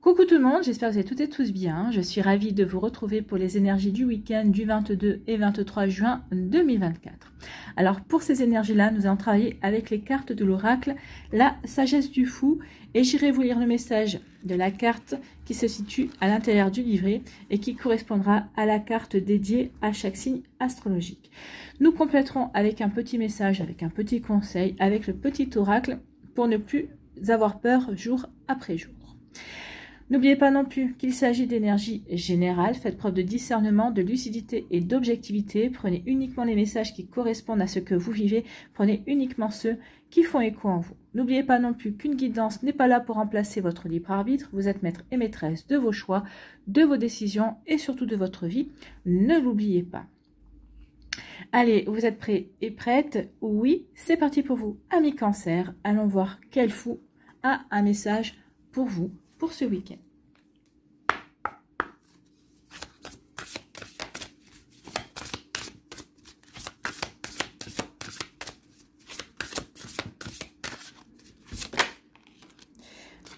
Coucou tout le monde, j'espère que vous allez toutes et tous bien. Je suis ravie de vous retrouver pour les énergies du week-end du 22 et 23 juin 2024. Alors pour ces énergies-là, nous allons travailler avec les cartes de l'oracle, la sagesse du fou, et j'irai vous lire le message de la carte qui se situe à l'intérieur du livret et qui correspondra à la carte dédiée à chaque signe astrologique. Nous compléterons avec un petit message, avec un petit conseil, avec le petit oracle pour ne plus avoir peur jour après jour. N'oubliez pas non plus qu'il s'agit d'énergie générale. Faites preuve de discernement, de lucidité et d'objectivité. Prenez uniquement les messages qui correspondent à ce que vous vivez. Prenez uniquement ceux qui font écho en vous. N'oubliez pas non plus qu'une guidance n'est pas là pour remplacer votre libre arbitre. Vous êtes maître et maîtresse de vos choix, de vos décisions et surtout de votre vie. Ne l'oubliez pas. Allez, vous êtes prêts et prêtes? Oui, c'est parti pour vous. Amis Cancer, allons voir quel fou a un message pour vous pour ce week-end.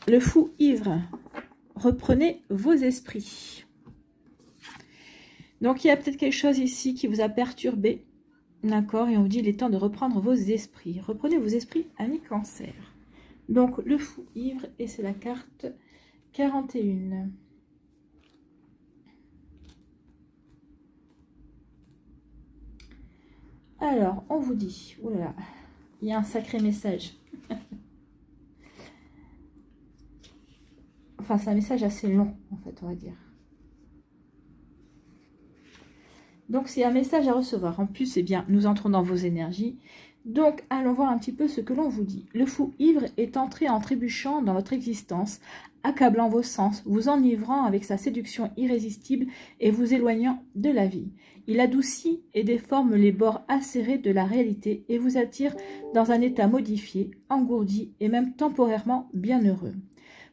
Le fou ivre, reprenez vos esprits. Donc il y a peut-être quelque chose ici qui vous a perturbé, d'accord, et on vous dit il est temps de reprendre vos esprits. Reprenez vos esprits, amis Cancer. Donc le fou ivre, et c'est la carte 41. Alors, on vous dit, oh là là, il y a un sacré message. Enfin, c'est un message assez long, en fait, on va dire. Donc, c'est un message à recevoir. En plus, eh bien, nous entrons dans vos énergies. Donc, allons voir un petit peu ce que l'on vous dit. Le fou ivre est entré en trébuchant dans votre existence, accablant vos sens, vous enivrant avec sa séduction irrésistible et vous éloignant de la vie. Il adoucit et déforme les bords acérés de la réalité et vous attire dans un état modifié, engourdi et même temporairement bienheureux.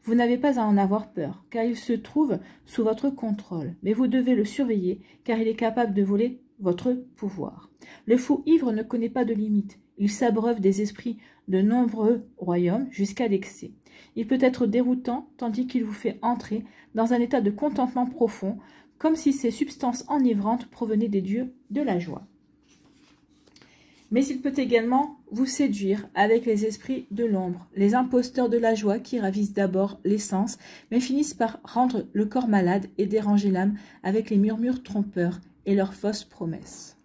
Vous n'avez pas à en avoir peur, car il se trouve sous votre contrôle, mais vous devez le surveiller, car il est capable de voler votre pouvoir. Le fou ivre ne connaît pas de limites. Il s'abreuve des esprits de nombreux royaumes jusqu'à l'excès. Il peut être déroutant, tandis qu'il vous fait entrer dans un état de contentement profond, comme si ces substances enivrantes provenaient des dieux de la joie. Mais il peut également vous séduire avec les esprits de l'ombre, les imposteurs de la joie qui ravissent d'abord les sens, mais finissent par rendre le corps malade et déranger l'âme avec les murmures trompeurs et leurs fausses promesses.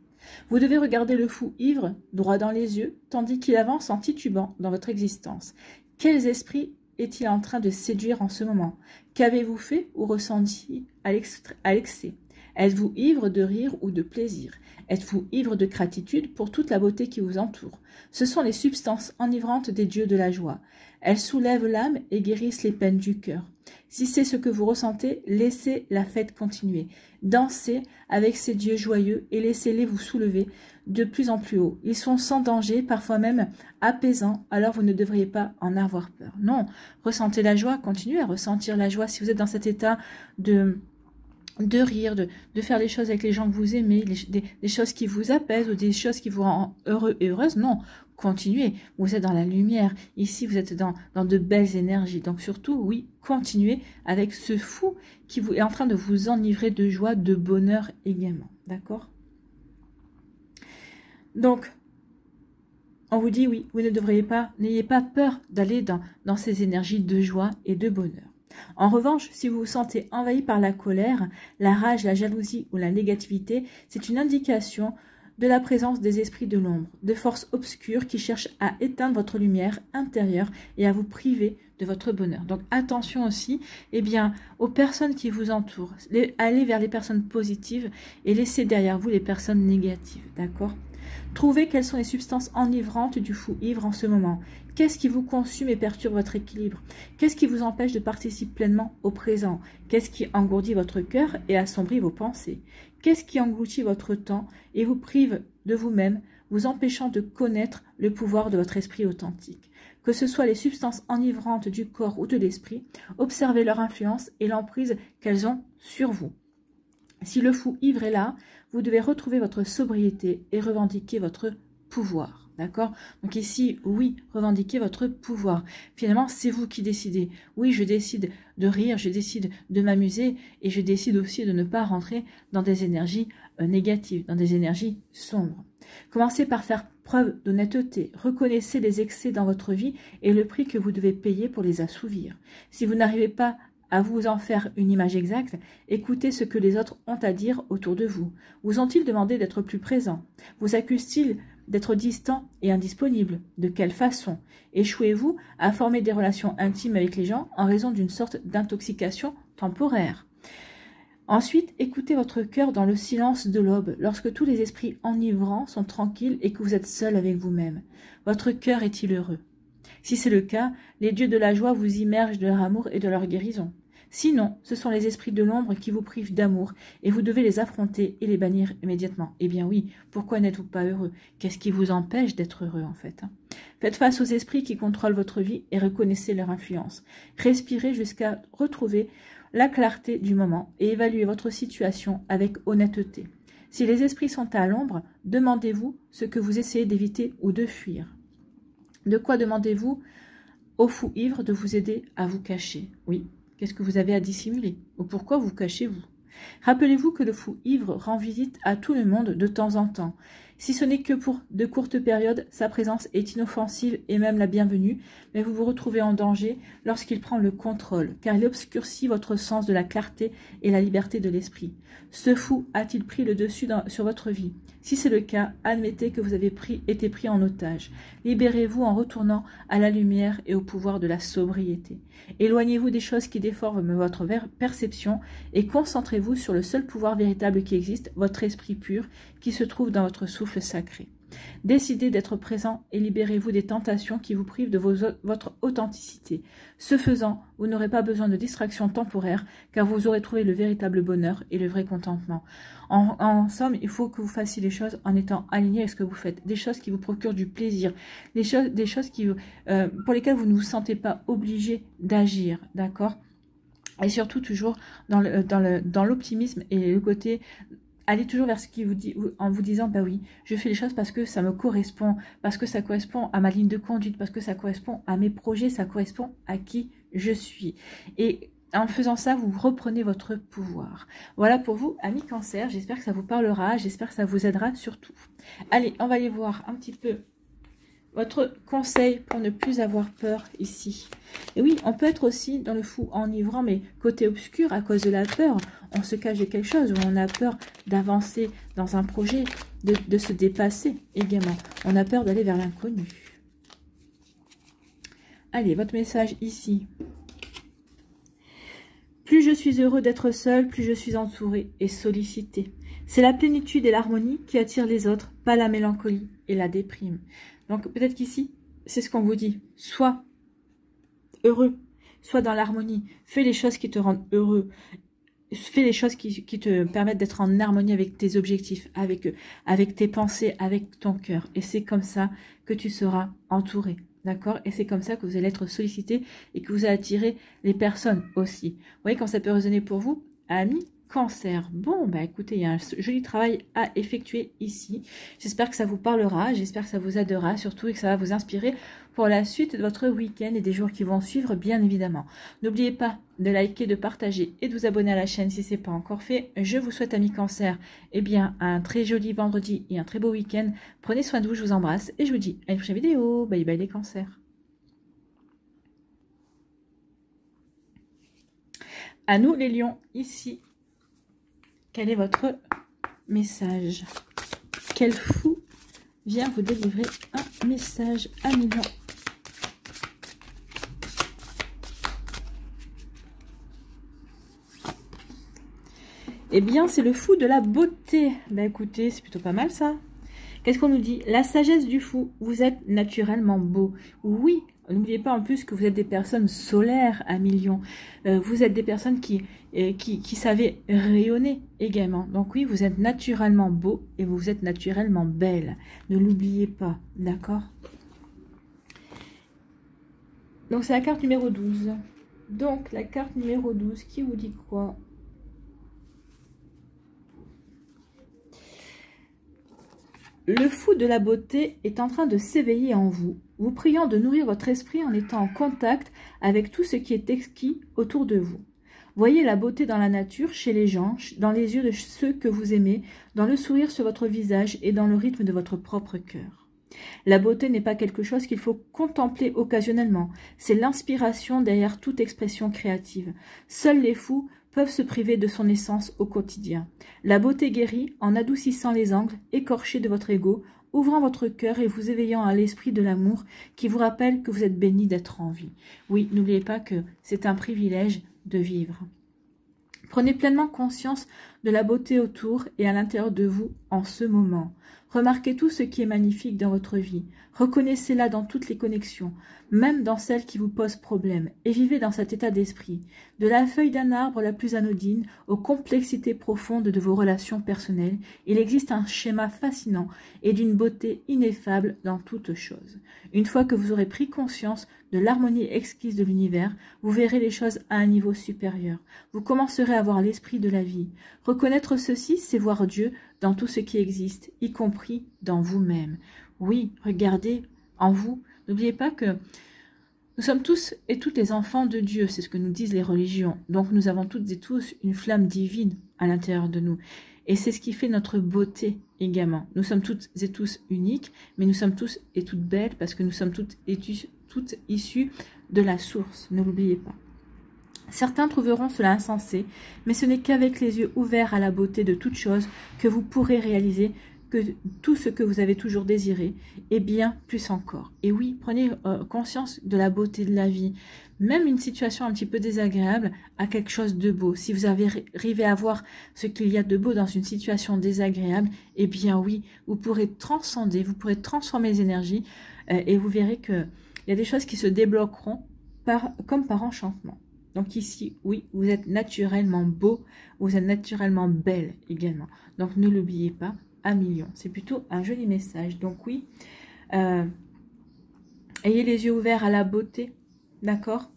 Vous devez regarder le fou ivre droit dans les yeux, tandis qu'il avance en titubant dans votre existence. Quels esprits est-il en train de séduire en ce moment? Qu'avez-vous fait ou ressenti à l'excès? Êtes-vous ivre de rire ou de plaisir? Êtes-vous ivre de gratitude pour toute la beauté qui vous entoure? Ce sont les substances enivrantes des dieux de la joie. Elles soulèvent l'âme et guérissent les peines du cœur. Si c'est ce que vous ressentez, laissez la fête continuer. Dansez avec ces dieux joyeux et laissez-les vous soulever de plus en plus haut. Ils sont sans danger, parfois même apaisants, alors vous ne devriez pas en avoir peur. Non, ressentez la joie, continuez à ressentir la joie si vous êtes dans cet état de rire, de faire les choses avec les gens que vous aimez, des choses qui vous apaisent ou des choses qui vous rendent heureux et heureuse. Non, continuez. Vous êtes dans la lumière. Ici, vous êtes dans de belles énergies. Donc surtout, oui, continuez avec ce fou qui est en train de vous enivrer de joie, de bonheur également. D'accord? Donc, on vous dit oui, vous ne devriez pas, n'ayez pas peur d'aller dans ces énergies de joie et de bonheur. En revanche, si vous vous sentez envahi par la colère, la rage, la jalousie ou la négativité, c'est une indication de la présence des esprits de l'ombre, de forces obscures qui cherchent à éteindre votre lumière intérieure et à vous priver de votre bonheur. Donc attention aussi, eh bien, aux personnes qui vous entourent. Allez vers les personnes positives et laissez derrière vous les personnes négatives, d'accord? Trouvez quelles sont les substances enivrantes du fou ivre en ce moment. Qu'est-ce qui vous consume et perturbe votre équilibre? Qu'est-ce qui vous empêche de participer pleinement au présent? Qu'est-ce qui engourdit votre cœur et assombrit vos pensées? Qu'est-ce qui engloutit votre temps et vous prive de vous-même, vous empêchant de connaître le pouvoir de votre esprit authentique? Que ce soit les substances enivrantes du corps ou de l'esprit, observez leur influence et l'emprise qu'elles ont sur vous. Si le fou ivre est là, vous devez retrouver votre sobriété et revendiquer votre pouvoir. D'accord? Donc ici, oui, revendiquez votre pouvoir. Finalement, c'est vous qui décidez. Oui, je décide de rire, je décide de m'amuser et je décide aussi de ne pas rentrer dans des énergies négatives, dans des énergies sombres. Commencez par faire preuve d'honnêteté. Reconnaissez les excès dans votre vie et le prix que vous devez payer pour les assouvir. Si vous n'arrivez pas à vous en faire une image exacte, écoutez ce que les autres ont à dire autour de vous. Vous ont-ils demandé d'être plus présent? Vous accusent-ils d'être distant et indisponible? De quelle façon? Échouez-vous à former des relations intimes avec les gens en raison d'une sorte d'intoxication temporaire? Ensuite, écoutez votre cœur dans le silence de l'aube, lorsque tous les esprits enivrants sont tranquilles et que vous êtes seul avec vous-même. Votre cœur est-il heureux? Si c'est le cas, les dieux de la joie vous immergent de leur amour et de leur guérison. Sinon, ce sont les esprits de l'ombre qui vous privent d'amour et vous devez les affronter et les bannir immédiatement. Eh bien oui, pourquoi n'êtes-vous pas heureux? Qu'est-ce qui vous empêche d'être heureux en fait? Faites face aux esprits qui contrôlent votre vie et reconnaissez leur influence. Respirez jusqu'à retrouver la clarté du moment et évaluez votre situation avec honnêteté. Si les esprits sont à l'ombre, demandez-vous ce que vous essayez d'éviter ou de fuir. De quoi demandez-vous au fou ivre de vous aider à vous cacher? Oui. Qu'est-ce que vous avez à dissimuler? Ou pourquoi vous cachez-vous? Rappelez-vous que le fou ivre rend visite à tout le monde de temps en temps. Si ce n'est que pour de courtes périodes, sa présence est inoffensive et même la bienvenue, mais vous vous retrouvez en danger lorsqu'il prend le contrôle, car il obscurcit votre sens de la clarté et la liberté de l'esprit. Ce fou a-t-il pris le dessus sur votre vie? Si c'est le cas, admettez que vous avez été pris en otage. Libérez-vous en retournant à la lumière et au pouvoir de la sobriété. Éloignez-vous des choses qui déforment votre perception et concentrez-vous sur le seul pouvoir véritable qui existe, votre esprit pur, qui se trouve dans votre souffle sacré. Décidez d'être présent et libérez-vous des tentations qui vous privent de votre authenticité. Ce faisant, vous n'aurez pas besoin de distractions temporaires car vous aurez trouvé le véritable bonheur et le vrai contentement. En somme, il faut que vous fassiez les choses en étant aligné avec ce que vous faites. Des choses qui vous procurent du plaisir, des choses pour lesquelles vous ne vous sentez pas obligé d'agir, d'accord? Et surtout toujours dans l'optimisme et le côté... Allez toujours vers ce qui vous dit, en vous disant, bah oui, je fais les choses parce que ça me correspond, parce que ça correspond à ma ligne de conduite, parce que ça correspond à mes projets, ça correspond à qui je suis. Et en faisant ça, vous reprenez votre pouvoir. Voilà pour vous, amis Cancer. J'espère que ça vous parlera, j'espère que ça vous aidera surtout. Allez, on va aller voir un petit peu votre conseil pour ne plus avoir peur ici. Et oui, on peut être aussi dans le fou enivrant, mais côté obscur, à cause de la peur. On se cache de quelque chose, ou on a peur d'avancer dans un projet, de se dépasser également. On a peur d'aller vers l'inconnu. Allez, votre message ici. Plus je suis heureux d'être seul, plus je suis entouré et sollicité. C'est la plénitude et l'harmonie qui attirent les autres, pas la mélancolie et la déprime. Donc peut-être qu'ici, c'est ce qu'on vous dit. Sois heureux, sois dans l'harmonie. Fais les choses qui te rendent heureux. Fais les choses qui te permettent d'être en harmonie avec tes objectifs, avec tes pensées, avec ton cœur. Et c'est comme ça que tu seras entouré. D'accord? Et c'est comme ça que vous allez être sollicité et que vous allez attirer les personnes aussi. Vous voyez quand ça peut résonner pour vous, amis Cancer. Bon, bah écoutez, il y a un joli travail à effectuer ici. J'espère que ça vous parlera, j'espère que ça vous aidera surtout et que ça va vous inspirer pour la suite de votre week-end et des jours qui vont suivre, bien évidemment. N'oubliez pas de liker, de partager et de vous abonner à la chaîne si ce n'est pas encore fait. Je vous souhaite, amis Cancer, eh bien, un très joli vendredi et un très beau week-end. Prenez soin de vous, je vous embrasse et je vous dis à une prochaine vidéo. Bye bye les Cancers. À nous les lions, ici. Quel est votre message? Quel fou vient vous délivrer un message à millions? Eh bien, c'est le fou de la beauté. Ben écoutez, c'est plutôt pas mal ça. Qu'est-ce qu'on nous dit? La sagesse du fou. Vous êtes naturellement beau. Oui, n'oubliez pas en plus que vous êtes des personnes solaires à millions. Vous êtes des personnes qui savez rayonner également. Donc oui, vous êtes naturellement beau et vous êtes naturellement belle. Ne l'oubliez pas, d'accord? Donc c'est la carte numéro 12. Donc la carte numéro 12 qui vous dit quoi? Le fou de la beauté est en train de s'éveiller en vous, vous priant de nourrir votre esprit en étant en contact avec tout ce qui est exquis autour de vous. Voyez la beauté dans la nature, chez les gens, dans les yeux de ceux que vous aimez, dans le sourire sur votre visage et dans le rythme de votre propre cœur. La beauté n'est pas quelque chose qu'il faut contempler occasionnellement, c'est l'inspiration derrière toute expression créative. Seuls les fous peuvent se priver de son essence au quotidien. La beauté guérit en adoucissant les angles écorchés de votre ego, ouvrant votre cœur et vous éveillant à l'esprit de l'amour qui vous rappelle que vous êtes béni d'être en vie. Oui, n'oubliez pas que c'est un privilège de vivre. Prenez pleinement conscience de la beauté autour et à l'intérieur de vous en ce moment. Remarquez tout ce qui est magnifique dans votre vie. Reconnaissez-la dans toutes les connexions, même dans celles qui vous posent problème, et vivez dans cet état d'esprit. De la feuille d'un arbre la plus anodine aux complexités profondes de vos relations personnelles, il existe un schéma fascinant et d'une beauté ineffable dans toute chose. Une fois que vous aurez pris conscience de l'harmonie exquise de l'univers, vous verrez les choses à un niveau supérieur. Vous commencerez à voir l'esprit de la vie. Reconnaître ceci, c'est voir Dieu dans tout ce qui existe, y compris dans vous-même. Oui, regardez en vous. N'oubliez pas que nous sommes tous et toutes les enfants de Dieu, c'est ce que nous disent les religions. Donc nous avons toutes et tous une flamme divine à l'intérieur de nous. Et c'est ce qui fait notre beauté également. Nous sommes toutes et tous uniques, mais nous sommes tous et toutes belles parce que nous sommes toutes issues de la source. Ne l'oubliez pas. Certains trouveront cela insensé, mais ce n'est qu'avec les yeux ouverts à la beauté de toute chose que vous pourrez réaliser que tout ce que vous avez toujours désiré, et bien plus encore. Et oui, prenez conscience de la beauté de la vie. Même une situation un petit peu désagréable a quelque chose de beau. Si vous arrivez à voir ce qu'il y a de beau dans une situation désagréable, eh bien oui, vous pourrez transcender, vous pourrez transformer les énergies et vous verrez qu'il y a des choses qui se débloqueront comme par enchantement. Donc ici, oui, vous êtes naturellement beau, vous êtes naturellement belle également. Donc ne l'oubliez pas, à million. C'est plutôt un joli message. Donc oui, ayez les yeux ouverts à la beauté, d'accord?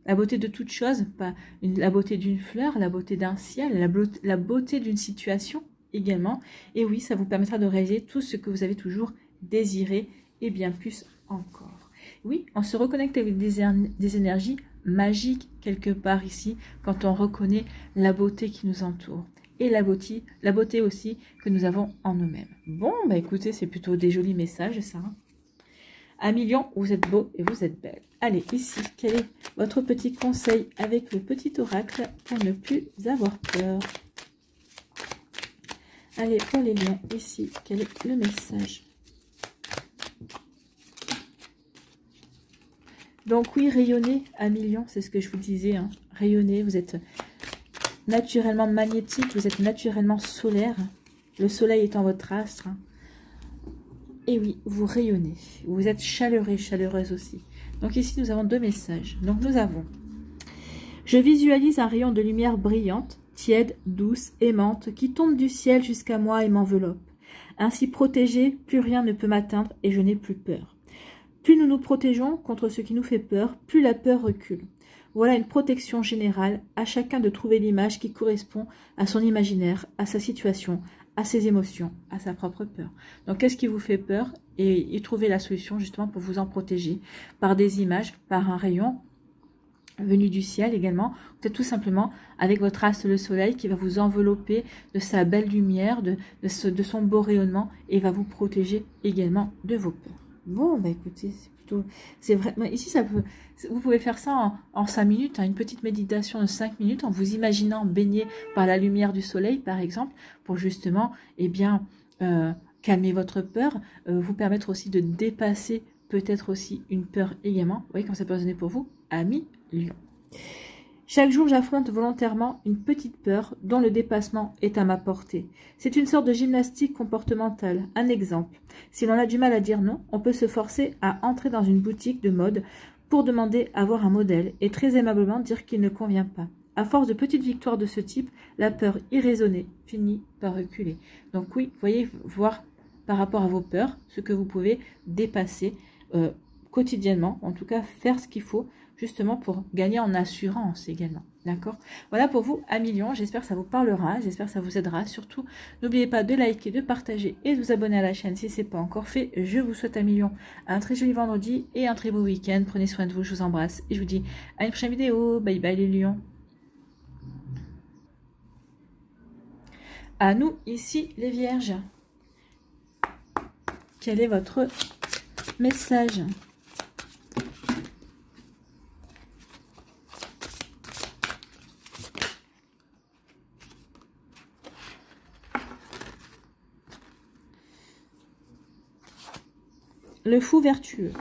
La beauté de toute chose, pas la beauté d'une fleur, la beauté d'un ciel, la beauté d'une situation également. Et oui, ça vous permettra de réaliser tout ce que vous avez toujours désiré et bien plus encore. Oui, on se reconnecte avec des énergies magiques quelque part ici quand on reconnaît la beauté qui nous entoure et la beauté aussi que nous avons en nous-mêmes. Bon, bah écoutez, c'est plutôt des jolis messages ça. À million, vous êtes beau et vous êtes belle. Allez, ici, quel est votre petit conseil avec le petit oracle pour ne plus avoir peur? Allez, pour les lions, ici, quel est le message? Donc oui, rayonnez à millions, c'est ce que je vous disais, hein. Rayonnez, vous êtes naturellement magnétique, vous êtes naturellement solaire. Le soleil est en votre astre. Hein. Et oui, vous rayonnez. Vous êtes chaleureux, chaleureuse aussi. Donc ici, nous avons deux messages. Donc nous avons, je visualise un rayon de lumière brillante, tiède, douce, aimante, qui tombe du ciel jusqu'à moi et m'enveloppe. Ainsi protégée, plus rien ne peut m'atteindre et je n'ai plus peur. Plus nous nous protégeons contre ce qui nous fait peur, plus la peur recule. Voilà une protection générale, à chacun de trouver l'image qui correspond à son imaginaire, à sa situation, à ses émotions, à sa propre peur. Donc, qu'est-ce qui vous fait peur? Et y trouver la solution justement pour vous en protéger par des images, par un rayon venu du ciel également, peut-être tout simplement avec votre astre le soleil qui va vous envelopper de sa belle lumière, de son beau rayonnement et va vous protéger également de vos peurs. Bon, bah écoutez, c'est vraiment, ici ça peut, vous pouvez faire ça en 5 minutes, hein, une petite méditation de 5 minutes en vous imaginant baigné par la lumière du soleil par exemple, pour justement, eh bien, calmer votre peur, vous permettre aussi de dépasser peut-être aussi une peur également. Vous voyez comme ça peut résonner pour vous, amis lions. Chaque jour, j'affronte volontairement une petite peur dont le dépassement est à ma portée. C'est une sorte de gymnastique comportementale. Un exemple. Si l'on a du mal à dire non, on peut se forcer à entrer dans une boutique de mode pour demander à voir un modèle et très aimablement dire qu'il ne convient pas. À force de petites victoires de ce type, la peur irraisonnée finit par reculer. Donc oui, vous voyez, voir par rapport à vos peurs, ce que vous pouvez dépasser quotidiennement, en tout cas faire ce qu'il faut justement pour gagner en assurance également. D'accord? Voilà pour vous, amis Lion. J'espère que ça vous parlera, j'espère que ça vous aidera. Surtout, n'oubliez pas de liker, de partager et de vous abonner à la chaîne si ce n'est pas encore fait. Je vous souhaite, amis Lion, un très joli vendredi et un très beau week-end. Prenez soin de vous, je vous embrasse et je vous dis à une prochaine vidéo. Bye bye les lions. À nous, ici, les vierges. Quel est votre message? Le fou vertueux.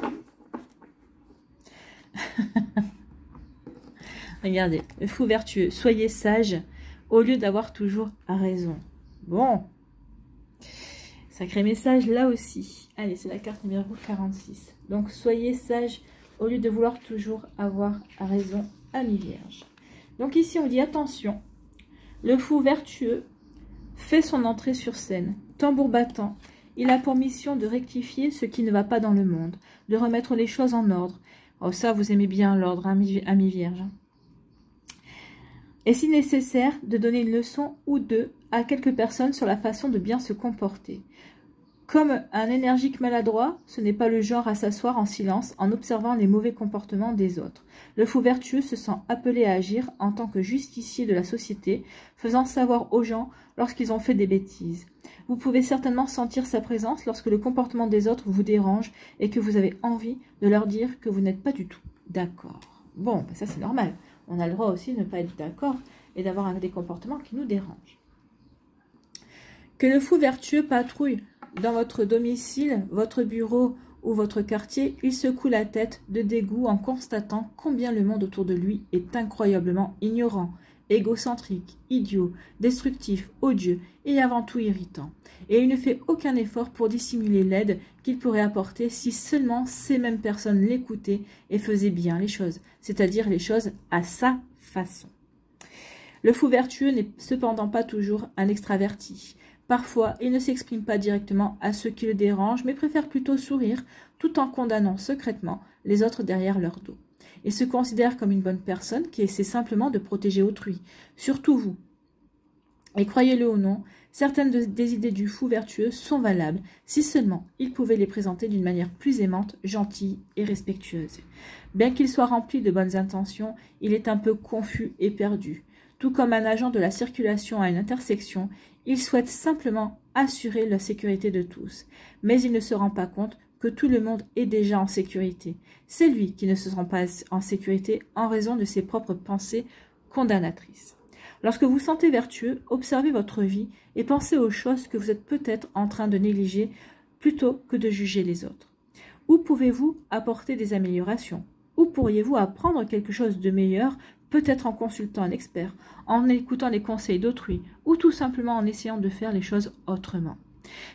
Regardez, le fou vertueux. Soyez sage au lieu d'avoir toujours raison. Bon. Sacré message là aussi. Allez, c'est la carte numéro 46. Donc, soyez sage au lieu de vouloir toujours avoir raison, amis vierges. Donc ici, on dit attention. Le fou vertueux fait son entrée sur scène. Tambour battant. Il a pour mission de rectifier ce qui ne va pas dans le monde, de remettre les choses en ordre. Oh, ça, vous aimez bien l'ordre, amis vierges. Et si nécessaire, de donner une leçon ou deux à quelques personnes sur la façon de bien se comporter. Comme un énergique maladroit, ce n'est pas le genre à s'asseoir en silence en observant les mauvais comportements des autres. Le fou vertueux se sent appelé à agir en tant que justicier de la société, faisant savoir aux gens lorsqu'ils ont fait des bêtises. Vous pouvez certainement sentir sa présence lorsque le comportement des autres vous dérange et que vous avez envie de leur dire que vous n'êtes pas du tout d'accord. Bon, ça c'est normal. On a le droit aussi de ne pas être d'accord et d'avoir des comportements qui nous dérangent. Que le fou vertueux patrouille dans votre domicile, votre bureau ou votre quartier, il secoue la tête de dégoût en constatant combien le monde autour de lui est incroyablement ignorant, égocentrique, idiot, destructif, odieux et avant tout irritant. Et il ne fait aucun effort pour dissimuler l'aide qu'il pourrait apporter si seulement ces mêmes personnes l'écoutaient et faisaient bien les choses, c'est-à-dire les choses à sa façon. Le fou vertueux n'est cependant pas toujours un extraverti. Parfois, il ne s'exprime pas directement à ceux qui le dérangent, mais préfère plutôt sourire tout en condamnant secrètement les autres derrière leur dos. Il se considère comme une bonne personne qui essaie simplement de protéger autrui, surtout vous. Et croyez-le ou non, certaines des idées du fou vertueux sont valables, si seulement il pouvait les présenter d'une manière plus aimante, gentille et respectueuse. Bien qu'il soit rempli de bonnes intentions, il est un peu confus et perdu. Tout comme un agent de la circulation à une intersection, il souhaite simplement assurer la sécurité de tous. Mais il ne se rend pas compte que tout le monde est déjà en sécurité. C'est lui qui ne se sent pas en sécurité en raison de ses propres pensées condamnatrices. Lorsque vous sentez vertueux, observez votre vie et pensez aux choses que vous êtes peut-être en train de négliger plutôt que de juger les autres. Où pouvez-vous apporter des améliorations? Où pourriez-vous apprendre quelque chose de meilleur, peut-être en consultant un expert, en écoutant les conseils d'autrui ou tout simplement en essayant de faire les choses autrement?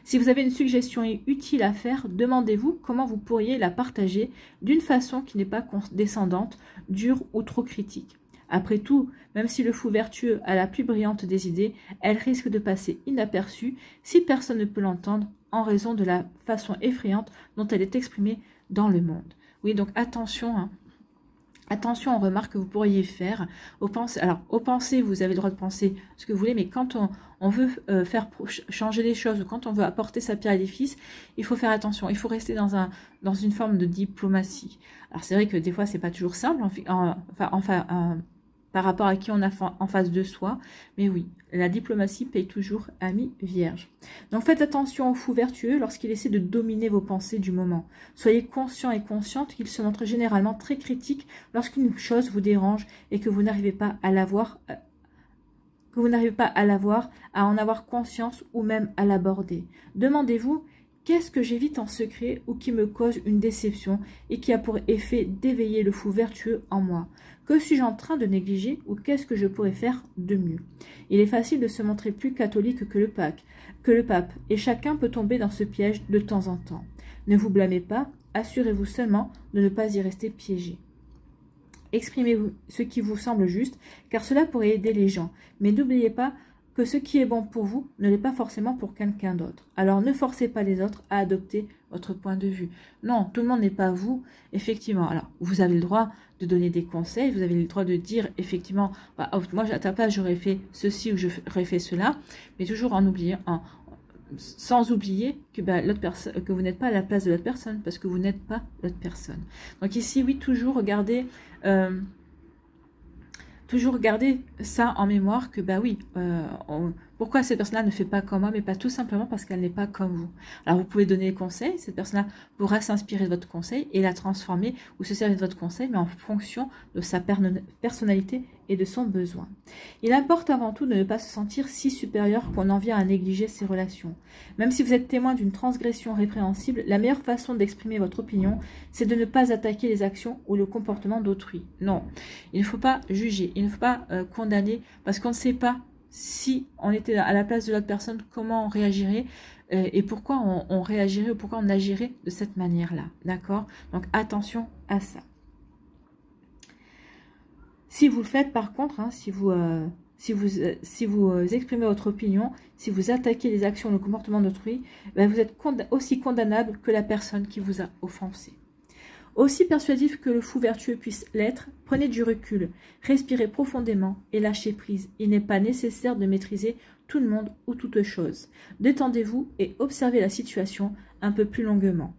Si vous avez une suggestion utile à faire, demandez-vous comment vous pourriez la partager d'une façon qui n'est pas condescendante, dure ou trop critique. Après tout, même si le fou vertueux a la plus brillante des idées, elle risque de passer inaperçue si personne ne peut l'entendre en raison de la façon effrayante dont elle est exprimée dans le monde. Oui, donc attention, hein. Attention aux remarques que vous pourriez faire, aux pensées. Alors, aux pensées, vous avez le droit de penser ce que vous voulez, mais quand on veut faire changer les choses ou quand on veut apporter sa pierre à l'édifice, il faut faire attention. Il faut rester dans une forme de diplomatie. Alors, c'est vrai que des fois, c'est pas toujours simple, par rapport à qui on a en face de soi. Mais oui, la diplomatie paye toujours, amis vierges. Donc faites attention au fou vertueux lorsqu'il essaie de dominer vos pensées du moment. Soyez conscient et consciente qu'il se montre généralement très critique lorsqu'une chose vous dérange et que vous n'arrivez pas à l'avoir, à en avoir conscience ou même à l'aborder. Demandez-vous: qu'est-ce que j'évite en secret ou qui me cause une déception et qui a pour effet d'éveiller le fou vertueux en moi? Que suis-je en train de négliger ou qu'est-ce que je pourrais faire de mieux? Il est facile de se montrer plus catholique que le pape, et chacun peut tomber dans ce piège de temps en temps. Ne vous blâmez pas, assurez-vous seulement de ne pas y rester piégé. Exprimez-vous ce qui vous semble juste, car cela pourrait aider les gens, mais n'oubliez pas que ce qui est bon pour vous ne l'est pas forcément pour quelqu'un d'autre. Alors ne forcez pas les autres à adopter votre point de vue. Non, tout le monde n'est pas vous, effectivement. Alors, vous avez le droit de donner des conseils, vous avez le droit de dire, effectivement, bah, moi, à ta place, j'aurais fait ceci ou j'aurais fait cela, mais toujours sans oublier que, bah, que vous n'êtes pas à la place de l'autre personne, parce que vous n'êtes pas l'autre personne. Donc ici, oui, toujours garder ça en mémoire que, bah oui, pourquoi cette personne-là ne fait pas comme moi, mais pas tout simplement parce qu'elle n'est pas comme vous. Alors, vous pouvez donner des conseils, cette personne-là pourra s'inspirer de votre conseil et la transformer ou se servir de votre conseil, mais en fonction de sa personnalité et de son besoin. Il importe avant tout de ne pas se sentir si supérieur qu'on en vient à négliger ses relations. Même si vous êtes témoin d'une transgression répréhensible, la meilleure façon d'exprimer votre opinion, c'est de ne pas attaquer les actions ou le comportement d'autrui. Non, il ne faut pas juger, il ne faut pas condamner, parce qu'on ne sait pas si on était à la place de l'autre personne, comment on réagirait et pourquoi on réagirait ou pourquoi on agirait de cette manière-là. D'accord? Donc attention à ça. Si vous le faites, par contre, hein, si vous exprimez votre opinion, si vous attaquez les actions, le comportement d'autrui, ben vous êtes aussi condamnable que la personne qui vous a offensé. Aussi persuasif que le fou vertueux puisse l'être, prenez du recul, respirez profondément et lâchez prise. Il n'est pas nécessaire de maîtriser tout le monde ou toute chose. Détendez-vous et observez la situation un peu plus longuement,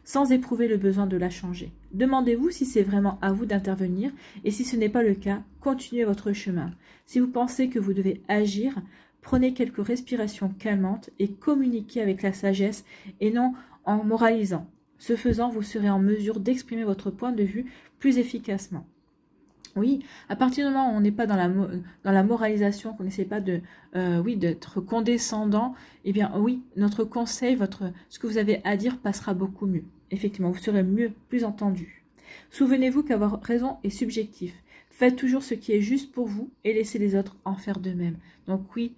sans éprouver le besoin de la changer. Demandez-vous si c'est vraiment à vous d'intervenir et si ce n'est pas le cas, continuez votre chemin. Si vous pensez que vous devez agir, prenez quelques respirations calmantes et communiquez avec la sagesse et non en moralisant. Ce faisant, vous serez en mesure d'exprimer votre point de vue plus efficacement. Oui, à partir du moment où on n'est pas dans la moralisation, qu'on n'essaie pas d'être condescendant, eh bien oui, notre conseil, ce que vous avez à dire passera beaucoup mieux. Effectivement, vous serez plus entendu. Souvenez-vous qu'avoir raison est subjectif. Faites toujours ce qui est juste pour vous et laissez les autres en faire de même. Donc oui,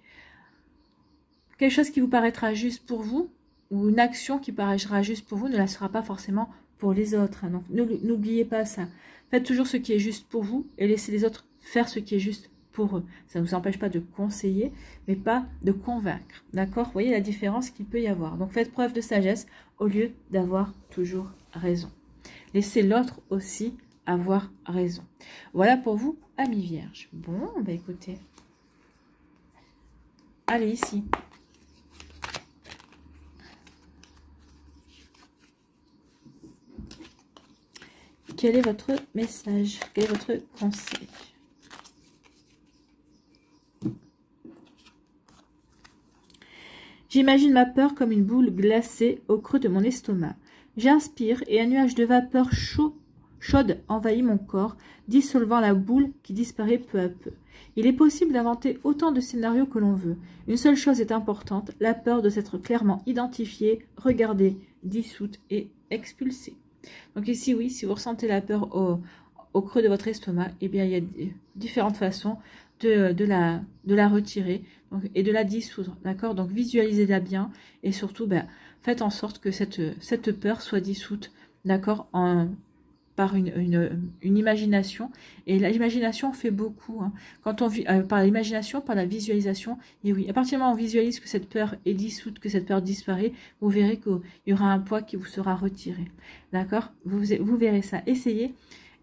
quelque chose qui vous paraîtra juste pour vous, ou une action qui paraîtra juste pour vous ne la sera pas forcément pour les autres. Donc n'oubliez pas ça. Faites toujours ce qui est juste pour vous et laissez les autres faire ce qui est juste pour eux. Ça ne vous empêche pas de conseiller, mais pas de convaincre. D'accord? Vous voyez la différence qu'il peut y avoir. Donc faites preuve de sagesse au lieu d'avoir toujours raison. Laissez l'autre aussi avoir raison. Voilà pour vous, amis vierges. Bon, bah écoutez. Allez, ici. Quel est votre message? Quel est votre conseil? J'imagine ma peur comme une boule glacée au creux de mon estomac. J'inspire et un nuage de vapeur chaude envahit mon corps, dissolvant la boule qui disparaît peu à peu. Il est possible d'inventer autant de scénarios que l'on veut. Une seule chose est importante, la peur de s'être clairement identifiée, regardée, dissoute et expulsée. Donc ici, oui, si vous ressentez la peur au creux de votre estomac, eh bien, il y a différentes façons de la retirer et de la dissoudre, d'accord? Donc, visualisez-la bien et surtout, ben, faites en sorte que cette peur soit dissoute, d'accord, par une imagination. Et l'imagination fait beaucoup. Hein. Quand on vit par l'imagination, par la visualisation, et oui, à partir du moment où on visualise que cette peur est dissoute, que cette peur disparaît, vous verrez qu'il y aura un poids qui vous sera retiré. D'accord? Vous verrez ça. Essayez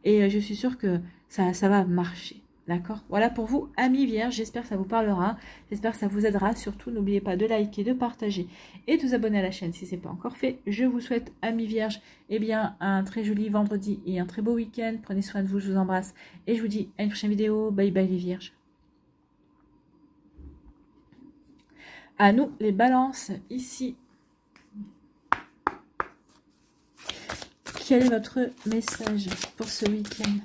et je suis sûre que ça va marcher. D'accord? Voilà pour vous, amis vierges. J'espère que ça vous parlera. J'espère que ça vous aidera. Surtout, n'oubliez pas de liker, de partager et de vous abonner à la chaîne si ce n'est pas encore fait. Je vous souhaite, amis vierges, eh bien, un très joli vendredi et un très beau week-end. Prenez soin de vous, je vous embrasse. Et je vous dis à une prochaine vidéo. Bye bye les vierges. À nous, les balances, ici. Quel est votre message pour ce week-end ?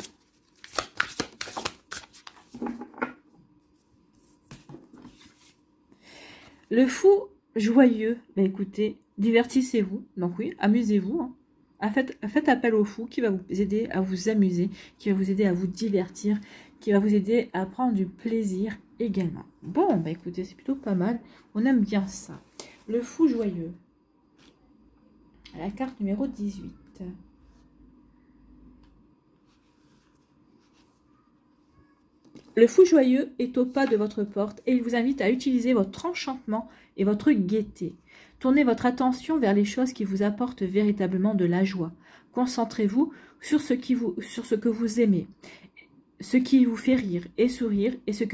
Le fou joyeux, bah écoutez, divertissez-vous, donc oui, amusez-vous. Hein. Faites appel au fou qui va vous aider à vous amuser, qui va vous aider à vous divertir, qui va vous aider à prendre du plaisir également. Bon, bah écoutez, c'est plutôt pas mal, on aime bien ça. Le fou joyeux, à la carte numéro 18. Le fou joyeux est au pas de votre porte et il vous invite à utiliser votre enchantement et votre gaieté. Tournez votre attention vers les choses qui vous apportent véritablement de la joie. Concentrez-vous sur ce que vous aimez, ce qui vous fait rire et sourire et ce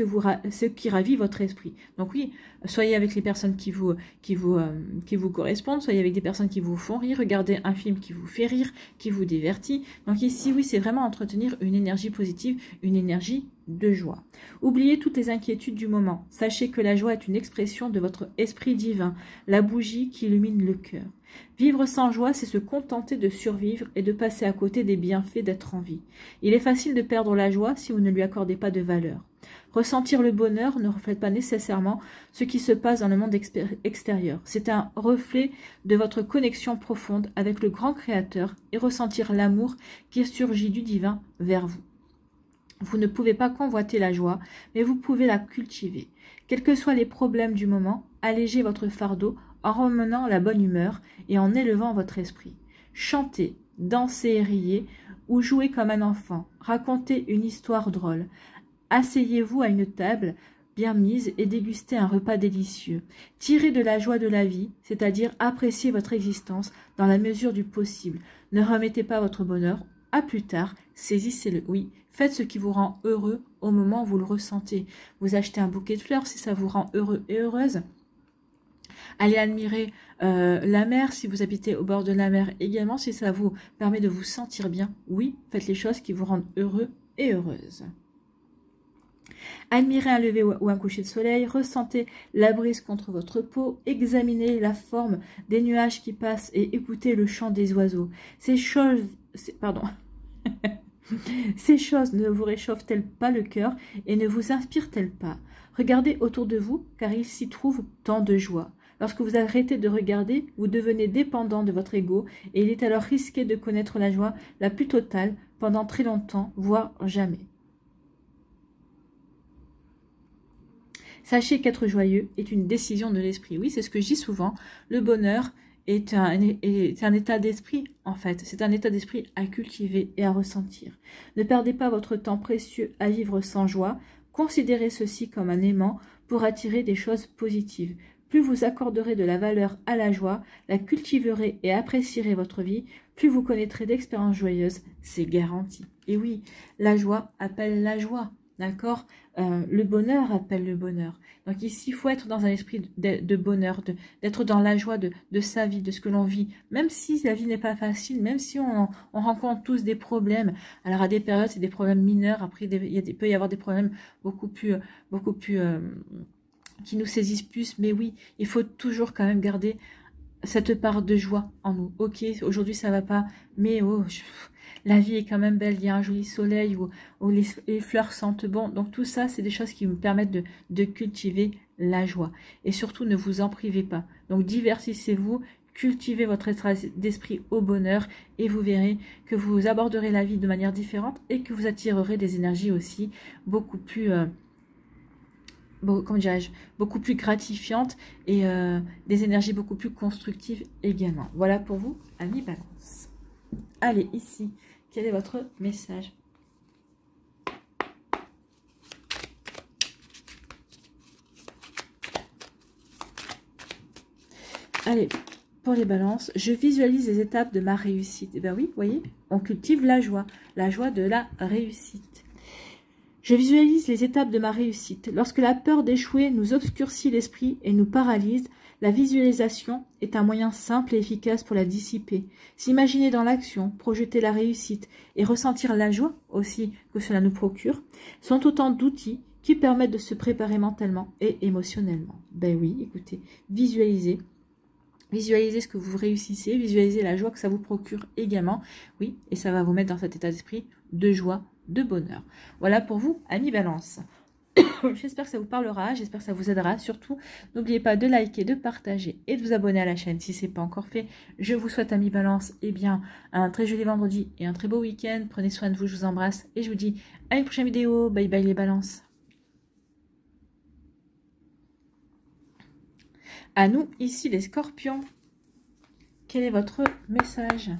qui ravit votre esprit. Donc oui, soyez avec les personnes qui vous correspondent, soyez avec des personnes qui vous font rire, regardez un film qui vous fait rire, qui vous divertit. Donc ici, oui, c'est vraiment entretenir une énergie positive, une énergie de joie. Oubliez toutes les inquiétudes du moment. Sachez que la joie est une expression de votre esprit divin, la bougie qui illumine le cœur. Vivre sans joie, c'est se contenter de survivre et de passer à côté des bienfaits d'être en vie. Il est facile de perdre la joie si vous ne lui accordez pas de valeur. Ressentir le bonheur ne reflète pas nécessairement ce qui se passe dans le monde extérieur. C'est un reflet de votre connexion profonde avec le grand Créateur et ressentir l'amour qui surgit du divin vers vous. Vous ne pouvez pas convoiter la joie, mais vous pouvez la cultiver. Quels que soient les problèmes du moment, allégez votre fardeau en ramenant la bonne humeur et en élevant votre esprit. Chantez, dansez et riez, ou jouez comme un enfant. Racontez une histoire drôle. Asseyez-vous à une table bien mise et dégustez un repas délicieux. Tirez de la joie de la vie, c'est-à-dire appréciez votre existence dans la mesure du possible. Ne remettez pas votre bonheur à plus tard, saisissez-le. Oui, faites ce qui vous rend heureux au moment où vous le ressentez. Vous achetez un bouquet de fleurs si ça vous rend heureux et heureuse. Allez admirer la mer si vous habitez au bord de la mer également, si ça vous permet de vous sentir bien. Oui, faites les choses qui vous rendent heureux et heureuse. Admirez un lever ou un coucher de soleil, ressentez la brise contre votre peau, examinez la forme des nuages qui passent et écoutez le chant des oiseaux. Ces choses ne vous réchauffent-elles pas le cœur et ne vous inspirent-elles pas? Regardez autour de vous, car il s'y trouve tant de joie. Lorsque vous arrêtez de regarder, vous devenez dépendant de votre ego et il est alors risqué de connaître la joie la plus totale pendant très longtemps, voire jamais. Sachez qu'être joyeux est une décision de l'esprit. Oui, c'est ce que je dis souvent. Le bonheur est un état d'esprit, en fait. C'est un état d'esprit à cultiver et à ressentir. Ne perdez pas votre temps précieux à vivre sans joie. Considérez ceci comme un aimant pour attirer des choses positives. Plus vous accorderez de la valeur à la joie, la cultiverez et apprécierez votre vie, plus vous connaîtrez d'expériences joyeuses, c'est garanti. Et oui, la joie appelle la joie, d'accord? Le bonheur appelle le bonheur. Donc ici, il faut être dans un esprit de bonheur, d'être dans la joie de sa vie, de ce que l'on vit. Même si la vie n'est pas facile, même si on rencontre tous des problèmes. Alors à des périodes, c'est des problèmes mineurs. Après, il peut y avoir des problèmes beaucoup plus qui nous saisissent plus. Mais oui, il faut toujours quand même garder cette part de joie en nous. Ok, aujourd'hui ça va pas, mais la vie est quand même belle, il y a un joli soleil où les fleurs sentent bon. Donc tout ça, c'est des choses qui me permettent de cultiver la joie. Et surtout, ne vous en privez pas. Donc diversissez-vous, cultivez votre état d'esprit au bonheur et vous verrez que vous aborderez la vie de manière différente et que vous attirerez des énergies aussi beaucoup plus... beaucoup plus gratifiantes et des énergies beaucoup plus constructives également. Voilà pour vous, amis Balance. Allez, ici, quel est votre message? Allez, pour les balances, je visualise les étapes de ma réussite. Et bien oui, vous voyez, on cultive la joie de la réussite. Je visualise les étapes de ma réussite. Lorsque la peur d'échouer nous obscurcit l'esprit et nous paralyse, la visualisation est un moyen simple et efficace pour la dissiper. S'imaginer dans l'action, projeter la réussite et ressentir la joie aussi que cela nous procure, sont autant d'outils qui permettent de se préparer mentalement et émotionnellement. Ben oui, écoutez, visualisez ce que vous réussissez, visualisez la joie que ça vous procure également. Oui, et ça va vous mettre dans cet état d'esprit de joie, de bonheur. Voilà pour vous, amis Balance. J'espère que ça vous parlera, j'espère que ça vous aidera. Surtout, n'oubliez pas de liker, de partager et de vous abonner à la chaîne si ce n'est pas encore fait. Je vous souhaite, amis Balance, un très joli vendredi et un très beau week-end. Prenez soin de vous, je vous embrasse et je vous dis à une prochaine vidéo. Bye bye les Balances. À nous, ici les Scorpions. Quel est votre message ?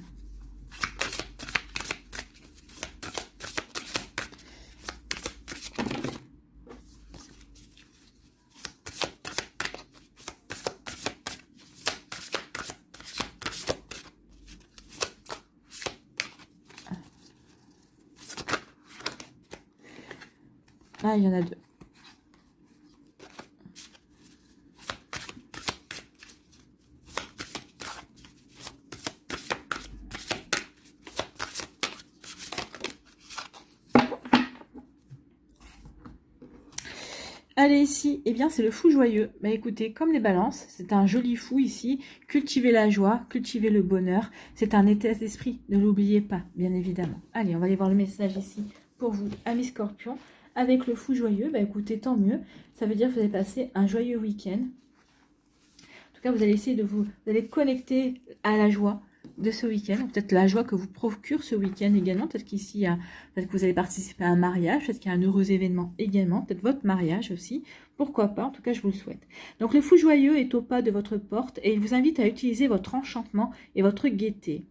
Ah, il y en a deux. Allez, ici, eh bien, c'est le fou joyeux. Bah, écoutez, comme les balances, c'est un joli fou ici. Cultivez la joie, cultivez le bonheur. C'est un état d'esprit, ne l'oubliez pas, bien évidemment. Allez, on va aller voir le message ici pour vous, amis scorpions. Avec le fou joyeux, bah, écoutez, tant mieux. Ça veut dire que vous allez passer un joyeux week-end. En tout cas, vous allez essayer de vous allez connecter à la joie de ce week-end, peut-être la joie que vous procure ce week-end également, peut-être qu'ici, peut-être que vous allez participer à un mariage, peut-être qu'il y a un heureux événement également, peut-être votre mariage aussi, pourquoi pas, en tout cas je vous le souhaite. Donc le fou joyeux est au pas de votre porte et il vous invite à utiliser votre enchantement et votre gaieté.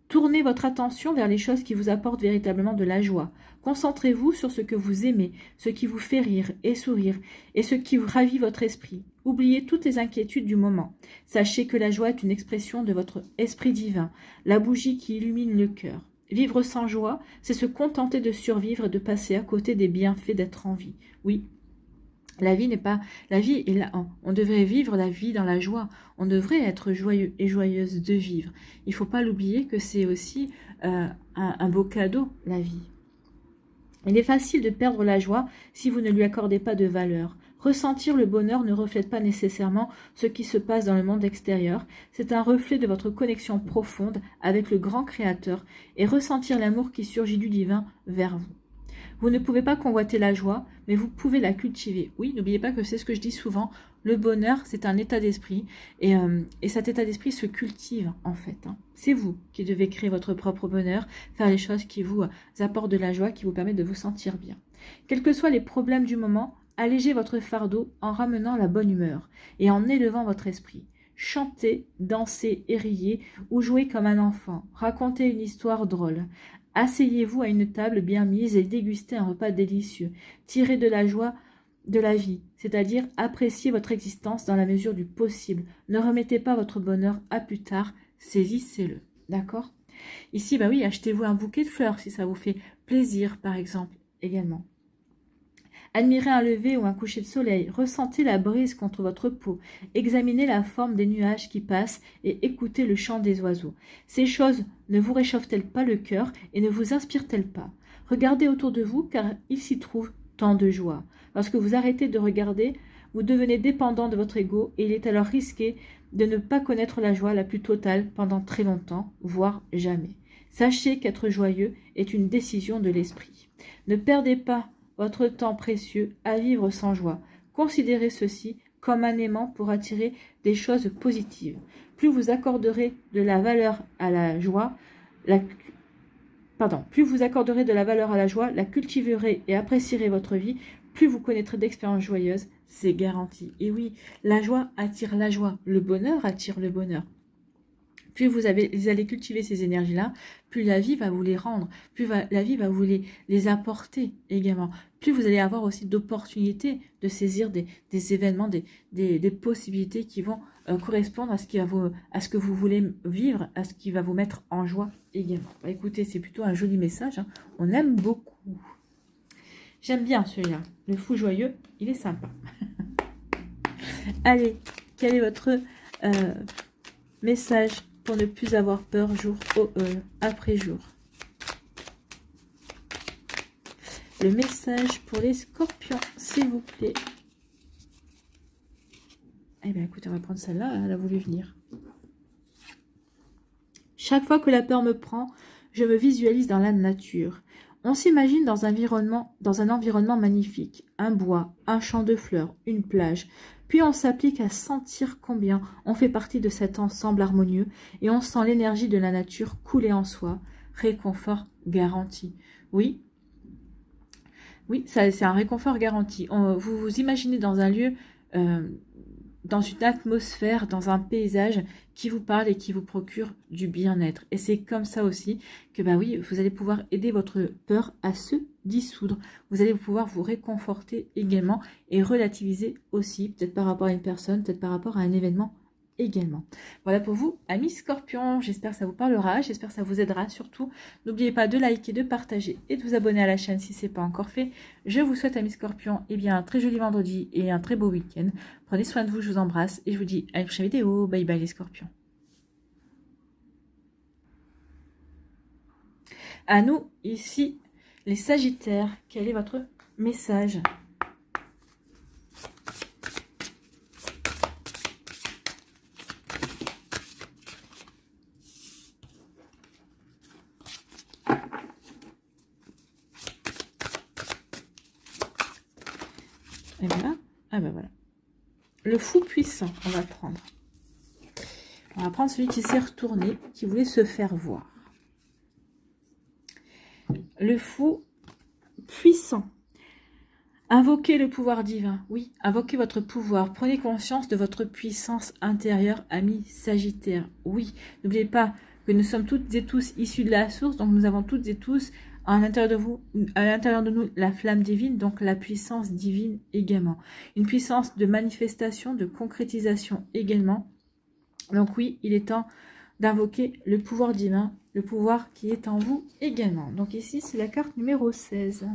Tournez votre attention vers les choses qui vous apportent véritablement de la joie. Concentrez-vous sur ce que vous aimez, ce qui vous fait rire et sourire, et ce qui vous ravit votre esprit. Oubliez toutes les inquiétudes du moment. Sachez que la joie est une expression de votre esprit divin, la bougie qui illumine le cœur. Vivre sans joie, c'est se contenter de survivre et de passer à côté des bienfaits d'être en vie. Oui, la vie n'est pas... La vie est là. On devrait vivre la vie dans la joie. On devrait être joyeux et joyeuse de vivre. Il ne faut pas l'oublier que c'est aussi un beau cadeau, la vie. Il est facile de perdre la joie si vous ne lui accordez pas de valeur. Ressentir le bonheur ne reflète pas nécessairement ce qui se passe dans le monde extérieur. C'est un reflet de votre connexion profonde avec le grand Créateur et ressentir l'amour qui surgit du divin vers vous. Vous ne pouvez pas convoiter la joie, mais vous pouvez la cultiver. Oui, n'oubliez pas que c'est ce que je dis souvent, le bonheur, c'est un état d'esprit, et cet état d'esprit se cultive, en fait. C'est vous qui devez créer votre propre bonheur, faire les choses qui vous apportent de la joie, qui vous permettent de vous sentir bien. Quels que soient les problèmes du moment, allégez votre fardeau en ramenant la bonne humeur, et en élevant votre esprit. Chantez, dansez et riez, ou jouez comme un enfant, racontez une histoire drôle. Asseyez-vous à une table bien mise et dégustez un repas délicieux. Tirez de la joie de la vie, c'est-à-dire appréciez votre existence dans la mesure du possible. Ne remettez pas votre bonheur à plus tard, saisissez-le. D'accord? Ici, bah oui, achetez-vous un bouquet de fleurs si ça vous fait plaisir, par exemple, également. Admirez un lever ou un coucher de soleil, ressentez la brise contre votre peau, examinez la forme des nuages qui passent et écoutez le chant des oiseaux. Ces choses ne vous réchauffent-elles pas le cœur et ne vous inspirent-elles pas? Regardez autour de vous car il s'y trouve tant de joie. Lorsque vous arrêtez de regarder, vous devenez dépendant de votre ego et il est alors risqué de ne pas connaître la joie la plus totale pendant très longtemps, voire jamais. Sachez qu'être joyeux est une décision de l'esprit. Ne perdez pas votre temps précieux à vivre sans joie. Considérez ceci comme un aimant pour attirer des choses positives. Plus vous accorderez de la valeur à la joie, plus vous accorderez de la valeur à la joie, la cultiverez et apprécierez votre vie, plus vous connaîtrez d'expériences joyeuses, c'est garanti. Et oui, la joie attire la joie, le bonheur attire le bonheur. Plus vous allez cultiver ces énergies-là, plus la vie va vous les rendre, plus la vie va vous les apporter également. Plus vous allez avoir aussi d'opportunités de saisir des événements, des possibilités qui vont correspondre à ce que vous voulez vivre, à ce qui va vous mettre en joie également. Bah, écoutez, c'est plutôt un joli message, hein. On aime beaucoup. J'aime bien celui-là. Le fou joyeux, il est sympa. Allez, quel est votre message pour ne plus avoir peur jour après jour? Le message pour les scorpions, s'il vous plaît. Eh bien, écoutez, on va prendre celle-là, elle a voulu venir. Chaque fois que la peur me prend, je me visualise dans la nature. On s'imagine dans un environnement magnifique, un bois, un champ de fleurs, une plage. Puis on s'applique à sentir combien on fait partie de cet ensemble harmonieux et on sent l'énergie de la nature couler en soi. Réconfort garanti. Oui, c'est un réconfort garanti. Vous vous imaginez dans un lieu, dans une atmosphère, dans un paysage qui vous parle et qui vous procure du bien-être. Et c'est comme ça aussi que, bah oui, vous allez pouvoir aider votre peur à se dissoudre. Vous allez pouvoir vous réconforter également et relativiser aussi, peut-être par rapport à une personne, peut-être par rapport à un événement également. Voilà pour vous, amis Scorpions. J'espère que ça vous parlera, j'espère que ça vous aidera. Surtout, n'oubliez pas de liker, de partager et de vous abonner à la chaîne si ce n'est pas encore fait. Je vous souhaite, amis Scorpions, eh bien, un très joli vendredi et un très beau week-end. Prenez soin de vous, je vous embrasse et je vous dis à une prochaine vidéo. Bye bye les Scorpions. À nous, ici, les Sagittaires, quel est votre message ? Et voilà. Ah ben voilà. Le fou puissant, on va prendre. On va prendre celui qui s'est retourné, qui voulait se faire voir. Le fou puissant. Invoquez le pouvoir divin. Oui, invoquez votre pouvoir. Prenez conscience de votre puissance intérieure, amis Sagittaires. Oui, n'oubliez pas que nous sommes toutes et tous issus de la source, donc nous avons toutes et tous à l'intérieur de nous, la flamme divine, donc la puissance divine également. Une puissance de manifestation, de concrétisation également. Donc oui, il est temps d'invoquer le pouvoir divin, le pouvoir qui est en vous également. Donc ici, c'est la carte numéro 16.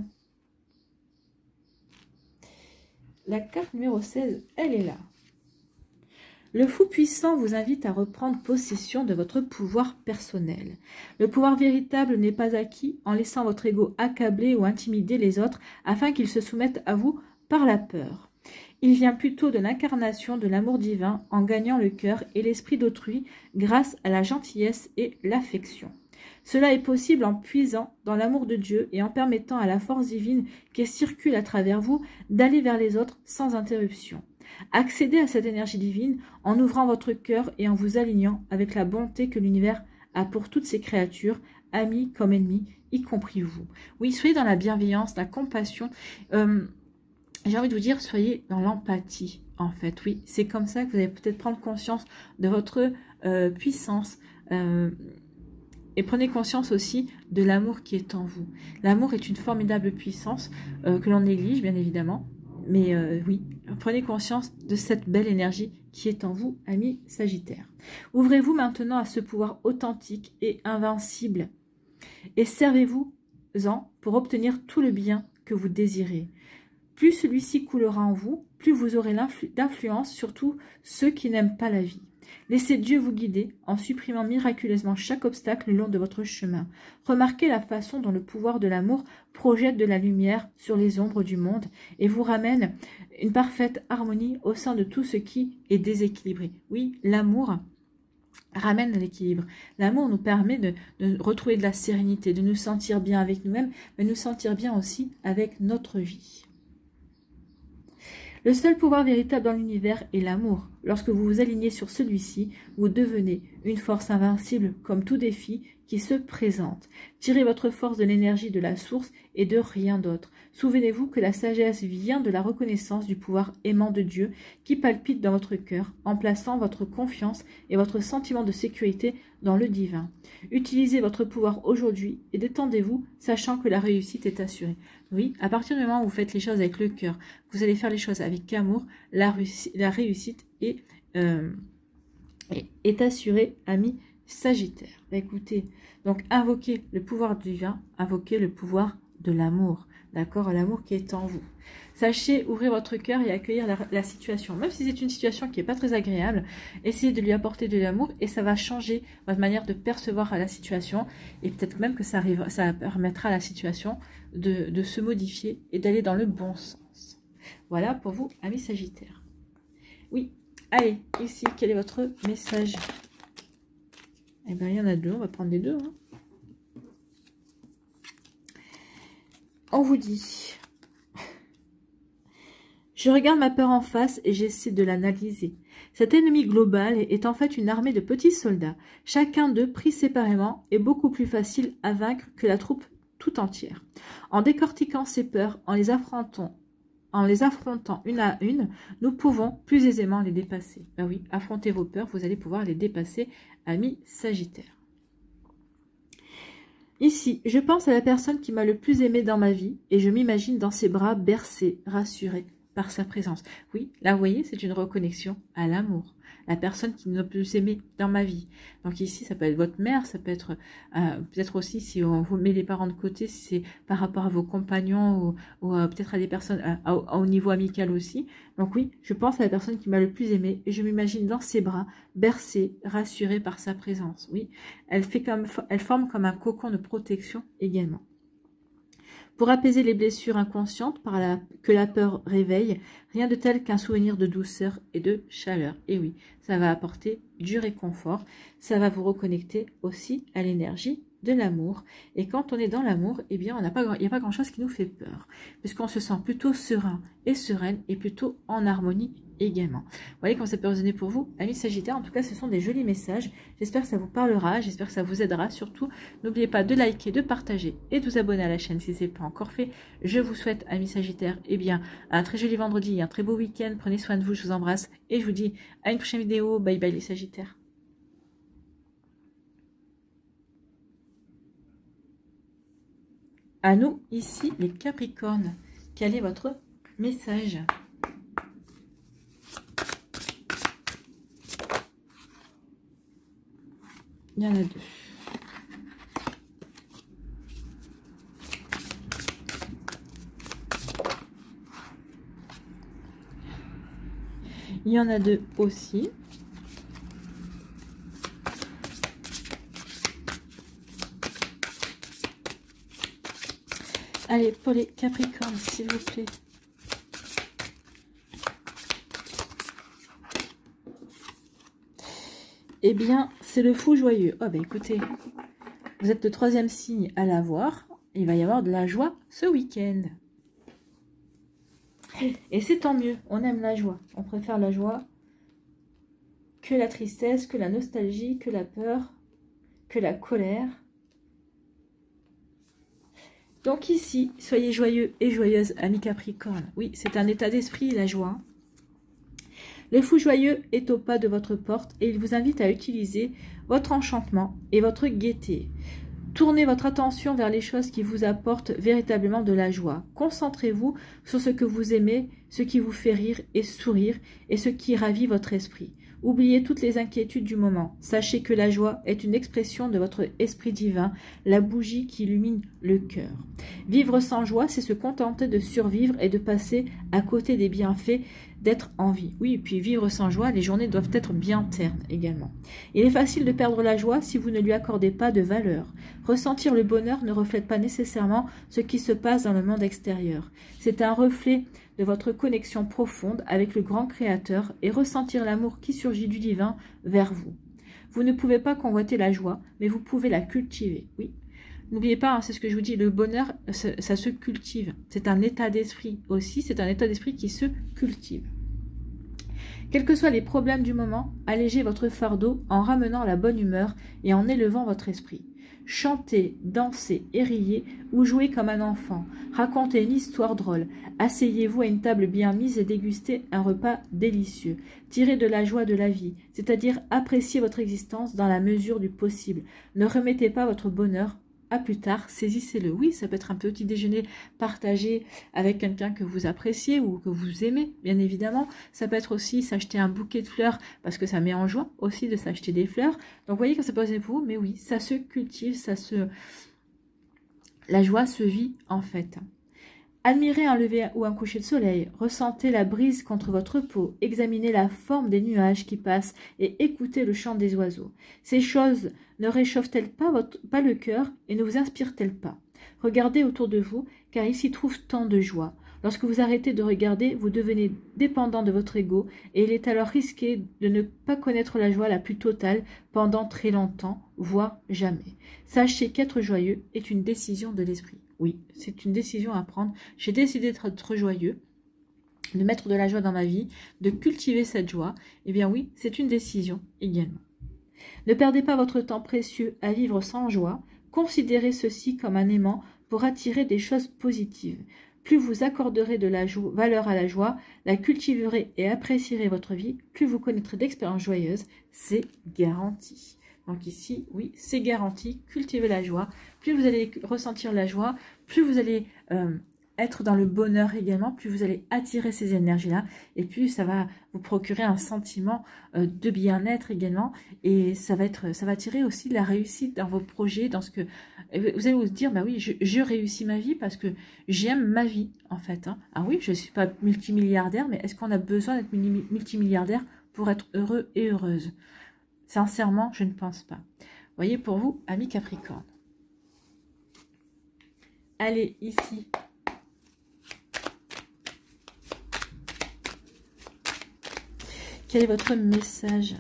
La carte numéro 16, elle est là. Le fou puissant vous invite à reprendre possession de votre pouvoir personnel. Le pouvoir véritable n'est pas acquis en laissant votre ego accabler ou intimider les autres afin qu'ils se soumettent à vous par la peur. Il vient plutôt de l'incarnation de l'amour divin en gagnant le cœur et l'esprit d'autrui grâce à la gentillesse et l'affection. Cela est possible en puisant dans l'amour de Dieu et en permettant à la force divine qui circule à travers vous d'aller vers les autres sans interruption. Accédez à cette énergie divine en ouvrant votre cœur et en vous alignant avec la bonté que l'univers a pour toutes ses créatures, amis comme ennemis, y compris vous. Oui, soyez dans la bienveillance, la compassion. J'ai envie de vous dire, soyez dans l'empathie, en fait. Oui, c'est comme ça que vous allez peut-être prendre conscience de votre puissance. Et prenez conscience aussi de l'amour qui est en vous. L'amour est une formidable puissance que l'on néglige, bien évidemment. Mais oui, prenez conscience de cette belle énergie qui est en vous, amis Sagittaires. Ouvrez-vous maintenant à ce pouvoir authentique et invincible. Et servez-vous-en pour obtenir tout le bien que vous désirez. Plus celui-ci coulera en vous, plus vous aurez d'influence sur tous ceux qui n'aiment pas la vie. Laissez Dieu vous guider en supprimant miraculeusement chaque obstacle le long de votre chemin. Remarquez la façon dont le pouvoir de l'amour projette de la lumière sur les ombres du monde et vous ramène une parfaite harmonie au sein de tout ce qui est déséquilibré. Oui, l'amour ramène l'équilibre. L'amour nous permet de retrouver de la sérénité, de nous sentir bien avec nous-mêmes, mais nous sentir bien aussi avec notre vie. Le seul pouvoir véritable dans l'univers est l'amour. Lorsque vous vous alignez sur celui-ci, vous devenez une force invincible comme tout défi qui se présente. Tirez votre force de l'énergie de la source et de rien d'autre. Souvenez-vous que la sagesse vient de la reconnaissance du pouvoir aimant de Dieu qui palpite dans votre cœur en plaçant votre confiance et votre sentiment de sécurité dans le divin. Utilisez votre pouvoir aujourd'hui et détendez-vous, sachant que la réussite est assurée. Oui, à partir du moment où vous faites les choses avec le cœur, vous allez faire les choses avec amour, la réussite est assurée, amis Sagittaire. Écoutez, donc invoquez le pouvoir divin, invoquez le pouvoir de l'amour, d'accord, l'amour qui est en vous. Sachez ouvrir votre cœur et accueillir la situation. Même si c'est une situation qui n'est pas très agréable, essayez de lui apporter de l'amour et ça va changer votre manière de percevoir la situation. Et peut-être même que ça permettra à la situation de se modifier et d'aller dans le bon sens. Voilà pour vous, amis Sagittaires. Oui, allez, ici, quel est votre message ? Eh bien, il y en a deux, on va prendre les deux. Hein. On vous dit... Je regarde ma peur en face et j'essaie de l'analyser. Cet ennemi global est en fait une armée de petits soldats. Chacun d'eux, pris séparément, est beaucoup plus facile à vaincre que la troupe tout entière. En décortiquant ces peurs, en les affrontant une à une, nous pouvons plus aisément les dépasser. Ben oui, affrontez vos peurs, vous allez pouvoir les dépasser, amis Sagittaires. Ici, je pense à la personne qui m'a le plus aimé dans ma vie et je m'imagine dans ses bras bercée, rassurée, par sa présence. Oui, là, vous voyez, c'est une reconnexion à l'amour. La personne qui nous a plus aimé dans ma vie. Donc ici, ça peut être votre mère, ça peut être peut-être aussi si on vous met les parents de côté, si c'est par rapport à vos compagnons ou peut-être à des personnes au niveau amical aussi. Donc oui, je pense à la personne qui m'a le plus aimé et je m'imagine dans ses bras, bercée, rassurée par sa présence. Oui, elle forme comme un cocon de protection également. Pour apaiser les blessures inconscientes que la peur réveille, rien de tel qu'un souvenir de douceur et de chaleur. Et oui, ça va apporter du réconfort, ça va vous reconnecter aussi à l'énergie de l'amour. Et quand on est dans l'amour, eh bien, il n'y a pas grand-chose qui nous fait peur, puisqu'on se sent plutôt serein et sereine et plutôt en harmonie également. Vous voyez comment ça peut résonner pour vous, amis Sagittaires. En tout cas, ce sont des jolis messages. J'espère que ça vous parlera, j'espère que ça vous aidera. Surtout, n'oubliez pas de liker, de partager et de vous abonner à la chaîne si ce n'est pas encore fait. Je vous souhaite, amis Sagittaires, eh bien, un très joli vendredi, un très beau week-end. Prenez soin de vous, je vous embrasse et je vous dis à une prochaine vidéo. Bye bye les Sagittaires. À nous, ici, les Capricornes. Quel est votre message ? Il y en a 2. Il y en a 2 aussi. Allez, pour les Capricornes, s'il vous plaît. Eh bien, c'est le fou joyeux. Oh, ben écoutez, vous êtes le 3e signe à l'avoir. Il va y avoir de la joie ce week-end. Et c'est tant mieux. On aime la joie. On préfère la joie que la tristesse, que la nostalgie, que la peur, que la colère. Donc ici, soyez joyeux et joyeuses, amis Capricorne. Oui, c'est un état d'esprit, la joie. Le fou joyeux est au pas de votre porte et il vous invite à utiliser votre enchantement et votre gaieté. Tournez votre attention vers les choses qui vous apportent véritablement de la joie. Concentrez-vous sur ce que vous aimez, ce qui vous fait rire et sourire et ce qui ravit votre esprit. Oubliez toutes les inquiétudes du moment. Sachez que la joie est une expression de votre esprit divin, la bougie qui illumine le cœur. Vivre sans joie, c'est se contenter de survivre et de passer à côté des bienfaits d'être en vie. Oui, et puis vivre sans joie, les journées doivent être bien ternes également. Il est facile de perdre la joie si vous ne lui accordez pas de valeur. Ressentir le bonheur ne reflète pas nécessairement ce qui se passe dans le monde extérieur. C'est un reflet de votre connexion profonde avec le grand créateur et ressentir l'amour qui surgit du divin vers vous. Vous ne pouvez pas convoiter la joie, mais vous pouvez la cultiver. Oui. N'oubliez pas, hein, c'est ce que je vous dis, le bonheur, ça se cultive. C'est un état d'esprit aussi, c'est un état d'esprit qui se cultive. Quels que soient les problèmes du moment, allégez votre fardeau en ramenant la bonne humeur et en élevant votre esprit. Chantez, dansez et riez ou jouez comme un enfant. Racontez une histoire drôle. Asseyez-vous à une table bien mise et dégustez un repas délicieux. Tirez de la joie de la vie, c'est-à-dire appréciez votre existence dans la mesure du possible. Ne remettez pas votre bonheur à plus tard, saisissez-le. Oui, ça peut être un petit déjeuner partagé avec quelqu'un que vous appréciez ou que vous aimez, bien évidemment. Ça peut être aussi s'acheter un bouquet de fleurs parce que ça met en joie aussi de s'acheter des fleurs. Donc, vous voyez que ça peut être pour vous, mais oui, ça se cultive, la joie se vit en fait. Admirez un lever ou un coucher de soleil, ressentez la brise contre votre peau, examinez la forme des nuages qui passent et écoutez le chant des oiseaux. Ces choses ne réchauffent-elles pas le cœur et ne vous inspirent-elles pas? Regardez autour de vous, car il s'y trouve tant de joie. Lorsque vous arrêtez de regarder, vous devenez dépendant de votre ego et il est alors risqué de ne pas connaître la joie la plus totale pendant très longtemps, voire jamais. Sachez qu'être joyeux est une décision de l'esprit. Oui, c'est une décision à prendre. J'ai décidé d'être joyeux, de mettre de la joie dans ma vie, de cultiver cette joie. Eh bien oui, c'est une décision également. Ne perdez pas votre temps précieux à vivre sans joie. Considérez ceci comme un aimant pour attirer des choses positives. Plus vous accorderez de la valeur à la joie, la cultiverez et apprécierez votre vie, plus vous connaîtrez d'expériences joyeuses, c'est garanti. Donc ici, oui, c'est garanti, cultivez la joie. Plus vous allez ressentir la joie, plus vous allez être dans le bonheur également, plus vous allez attirer ces énergies-là, et plus ça va vous procurer un sentiment de bien-être également, et ça va attirer aussi de la réussite dans vos projets, dans ce que vous allez vous dire, bah oui, je réussis ma vie parce que j'aime ma vie, en fait. Hein. Ah oui, je ne suis pas multimilliardaire, mais est-ce qu'on a besoin d'être multimilliardaire pour être heureux et heureuse? Sincèrement, je ne pense pas. Voyez, pour vous, amis Capricorne. Allez, ici. Quel est votre message?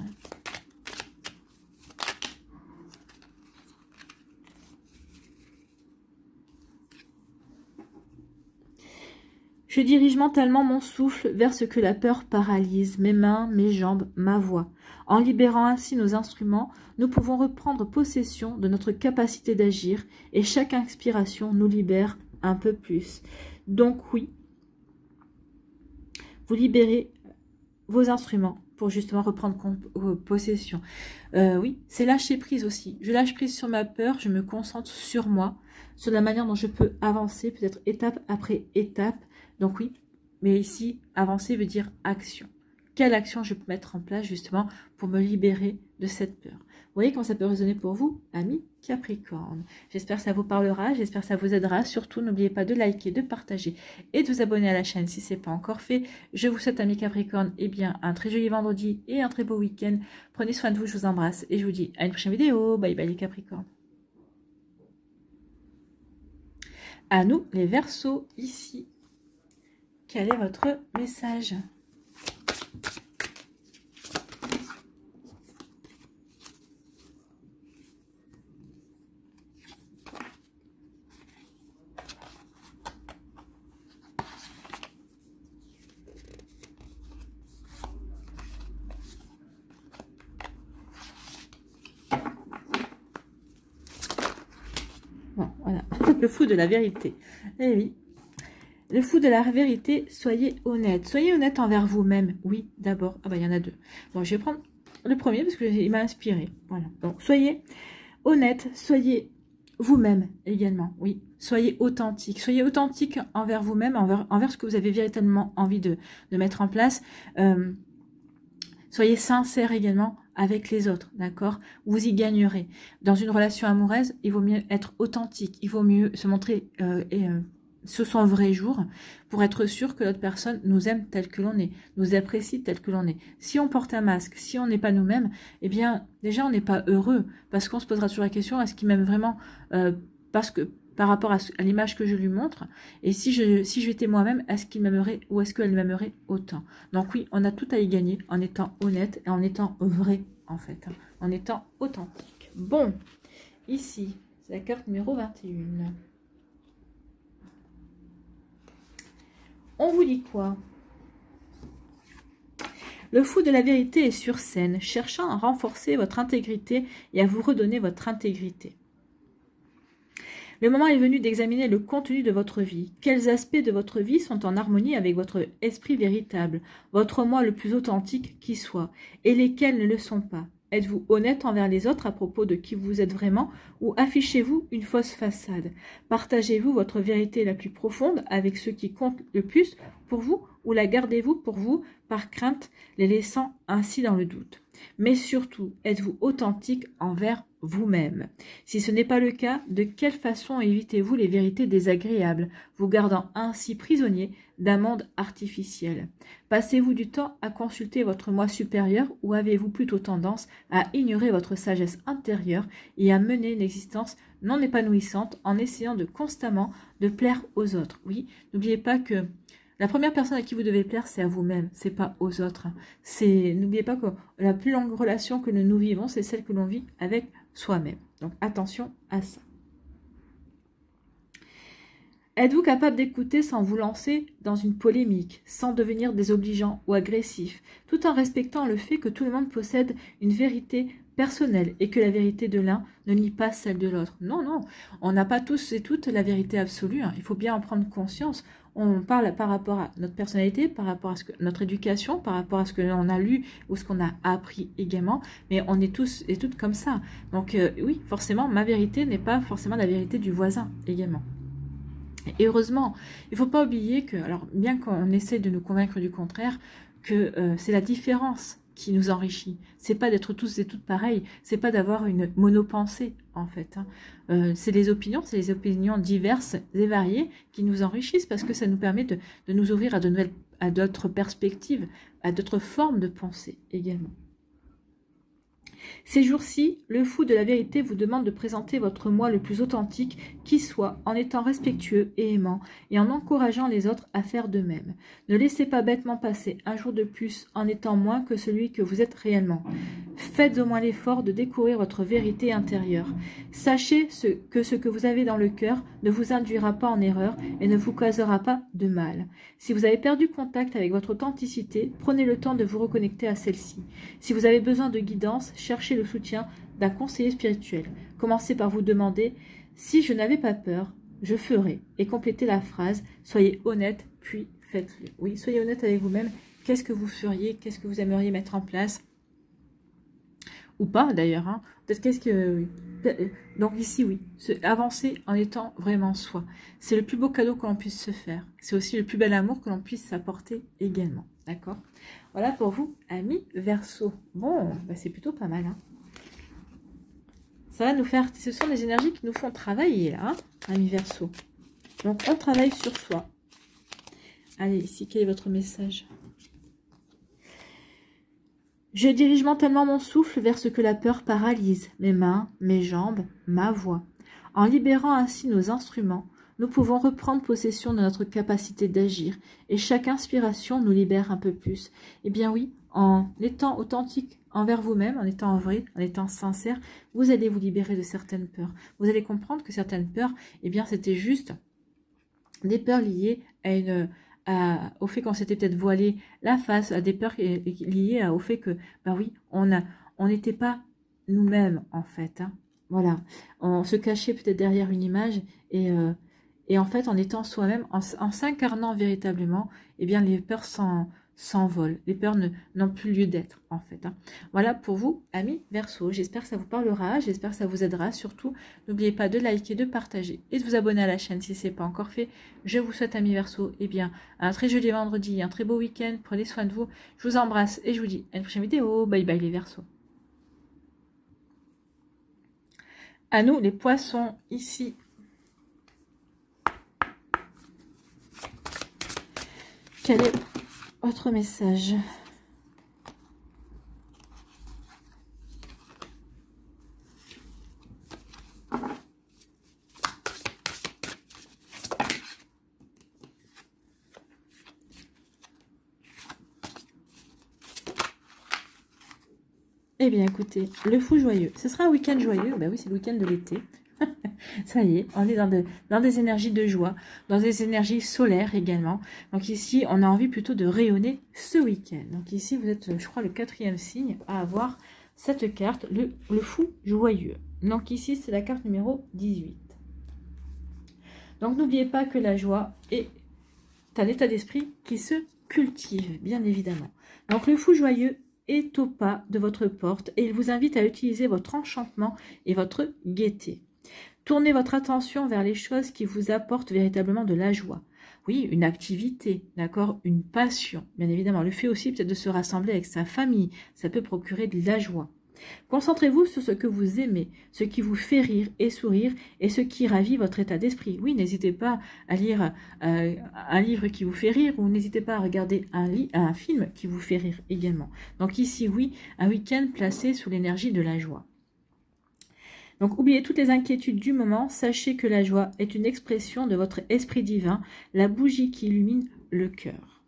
Je dirige mentalement mon souffle vers ce que la peur paralyse, mes mains, mes jambes, ma voix. En libérant ainsi nos instruments, nous pouvons reprendre possession de notre capacité d'agir et chaque inspiration nous libère un peu plus. Donc oui, vous libérez vos instruments pour justement reprendre possession. Oui, c'est lâcher prise aussi. Je lâche prise sur ma peur, je me concentre sur moi, sur la manière dont je peux avancer, peut-être étape après étape. Donc oui, mais ici, avancer veut dire action. Quelle action je peux mettre en place justement pour me libérer de cette peur? Vous voyez comment ça peut résonner pour vous, amis Capricorne. J'espère que ça vous parlera, j'espère que ça vous aidera. Surtout, n'oubliez pas de liker, de partager et de vous abonner à la chaîne si ce n'est pas encore fait. Je vous souhaite, amis Capricorne, eh bien, un très joli vendredi et un très beau week-end. Prenez soin de vous, je vous embrasse et je vous dis à une prochaine vidéo. Bye bye les Capricornes. À nous, les Verseaux, ici. Quel est votre message? Bon, voilà, le fou de la vérité. Eh oui. Le fou de la vérité, soyez honnête. Soyez honnête envers vous-même. Oui, d'abord. Ah bah, il y en a deux. Bon, je vais prendre le premier parce qu'il m'a inspiré. Voilà. Donc, soyez honnête. Soyez vous-même également. Oui. Soyez authentique. Soyez authentique envers vous-même, envers ce que vous avez véritablement envie de mettre en place. Soyez sincère également avec les autres, d'accord? Vous y gagnerez. Dans une relation amoureuse, il vaut mieux être authentique. Il vaut mieux se montrer ce son vrai jour pour être sûr que l'autre personne nous aime tel que l'on est, nous apprécie tel que l'on est. Si on porte un masque, si on n'est pas nous-mêmes, eh bien déjà on n'est pas heureux parce qu'on se posera toujours la question, est-ce qu'il m'aime vraiment parce que par rapport à l'image que je lui montre, et si j'étais moi-même, est-ce qu'il m'aimerait ou est-ce qu'elle m'aimerait autant? Donc oui, on a tout à y gagner en étant honnête et en étant vrai en fait, hein, en étant authentique. Bon, ici, c'est la carte numéro 21. On vous dit quoi? Le fou de la vérité est sur scène, cherchant à renforcer votre intégrité et à vous redonner votre intégrité. Le moment est venu d'examiner le contenu de votre vie. Quels aspects de votre vie sont en harmonie avec votre esprit véritable, votre moi le plus authentique qui soit, et lesquels ne le sont pas? Êtes-vous honnête envers les autres à propos de qui vous êtes vraiment ou affichez-vous une fausse façade? Partagez-vous votre vérité la plus profonde avec ceux qui comptent le plus pour vous ou la gardez-vous pour vous par crainte, les laissant ainsi dans le doute? Mais surtout, êtes-vous authentique envers vous-même? Si ce n'est pas le cas, de quelle façon évitez-vous les vérités désagréables, vous gardant ainsi prisonnier d'un monde artificiel? Passez-vous du temps à consulter votre moi supérieur ou avez-vous plutôt tendance à ignorer votre sagesse intérieure et à mener une existence non épanouissante en essayant de constamment de plaire aux autres? Oui, n'oubliez pas que la première personne à qui vous devez plaire, c'est à vous-même, c'est pas aux autres. N'oubliez pas que la plus longue relation que nous vivons, c'est celle que l'on vit avec soi-même. Donc attention à ça. Êtes-vous capable d'écouter sans vous lancer dans une polémique, sans devenir désobligeant ou agressif, tout en respectant le fait que tout le monde possède une vérité personnelle et que la vérité de l'un ne nie pas celle de l'autre? Non, non, on n'a pas tous et toutes la vérité absolue, hein. Il faut bien en prendre conscience. On parle par rapport à notre personnalité, par rapport à notre éducation, par rapport à ce que l'on a lu ou ce qu'on a appris également, mais on est tous et toutes comme ça. Donc oui, forcément, ma vérité n'est pas forcément la vérité du voisin également. Et heureusement, il ne faut pas oublier que, alors bien qu'on essaie de nous convaincre du contraire, que c'est la différence qui nous enrichit. C'est pas d'être tous et toutes pareils, c'est pas d'avoir une monopensée en fait. Hein. C'est les opinions diverses et variées qui nous enrichissent parce que ça nous permet de nous ouvrir à d'autres perspectives, à d'autres formes de pensée également. Ces jours-ci, le fou de la vérité vous demande de présenter votre moi le plus authentique qui soit, en étant respectueux et aimant, et en encourageant les autres à faire de même. Ne laissez pas bêtement passer un jour de plus en étant moins que celui que vous êtes réellement. Faites au moins l'effort de découvrir votre vérité intérieure. Sachez que ce que vous avez dans le cœur ne vous induira pas en erreur et ne vous causera pas de mal. Si vous avez perdu contact avec votre authenticité, prenez le temps de vous reconnecter à celle-ci. Si vous avez besoin de guidance, cherchez le soutien d'un conseiller spirituel. Commencez par vous demander « Si je n'avais pas peur, je ferais » et complétez la phrase « Soyez honnête, puis faites-le ». Oui, soyez honnête avec vous-même. Qu'est-ce que vous feriez? Qu'est-ce que vous aimeriez mettre en place? Ou pas d'ailleurs. Hein. Peut-être qu'est-ce que... Donc ici, oui, avancer en étant vraiment soi. C'est le plus beau cadeau que l'on puisse se faire. C'est aussi le plus bel amour que l'on puisse s'apporter également. D'accord? Voilà pour vous, amis Verseau. Bon, bah c'est plutôt pas mal. Hein. Ça va nous faire... Ce sont des énergies qui nous font travailler, là, hein, amis Verseau. Donc, on travaille sur soi. Allez, ici, quel est votre message ? Je dirige mentalement mon souffle vers ce que la peur paralyse, mes mains, mes jambes, ma voix. En libérant ainsi nos instruments, nous pouvons reprendre possession de notre capacité d'agir et chaque inspiration nous libère un peu plus. Eh bien oui, en étant authentique envers vous-même, en étant vrai, en étant sincère, vous allez vous libérer de certaines peurs. Vous allez comprendre que certaines peurs, eh bien c'était juste des peurs liées au fait qu'on s'était peut-être voilé la face, à des peurs liées au fait que, bah oui, on n'était pas nous-mêmes en fait. Hein. Voilà, on se cachait peut-être derrière une image et en fait, en étant soi-même, en s'incarnant véritablement, eh bien, les peurs s'envolent. Les peurs n'ont plus lieu d'être, en fait. Hein. Voilà pour vous, amis Verseau. J'espère que ça vous parlera, j'espère que ça vous aidera. Surtout, n'oubliez pas de liker, de partager et de vous abonner à la chaîne si ce n'est pas encore fait. Je vous souhaite, amis Verseau, eh bien, un très joli vendredi, un très beau week-end. Prenez soin de vous. Je vous embrasse et je vous dis à une prochaine vidéo. Bye bye les Verseaux. À nous, les poissons, ici. Quel est votre message? Eh bien, écoutez, le fou joyeux. Ce sera un week-end joyeux. Ben oui, c'est le week-end de l'été. Ça y est, on est dans des énergies de joie, dans des énergies solaires également. Donc ici, on a envie plutôt de rayonner ce week-end. Donc ici, vous êtes, je crois, le 4e signe à avoir cette carte, le fou joyeux. Donc ici, c'est la carte numéro 18. Donc n'oubliez pas que la joie est un état d'esprit qui se cultive, bien évidemment. Donc le fou joyeux est au pas de votre porte et il vous invite à utiliser votre enchantement et votre gaieté. Tournez votre attention vers les choses qui vous apportent véritablement de la joie. Oui, une activité, d'accord, une passion. Bien évidemment, le fait aussi peut-être de se rassembler avec sa famille, ça peut procurer de la joie. Concentrez-vous sur ce que vous aimez, ce qui vous fait rire et sourire et ce qui ravit votre état d'esprit. Oui, n'hésitez pas à lire un livre qui vous fait rire ou n'hésitez pas à regarder un film qui vous fait rire également. Donc ici, oui, un week-end placé sous l'énergie de la joie. Donc, oubliez toutes les inquiétudes du moment. Sachez que la joie est une expression de votre esprit divin, la bougie qui illumine le cœur.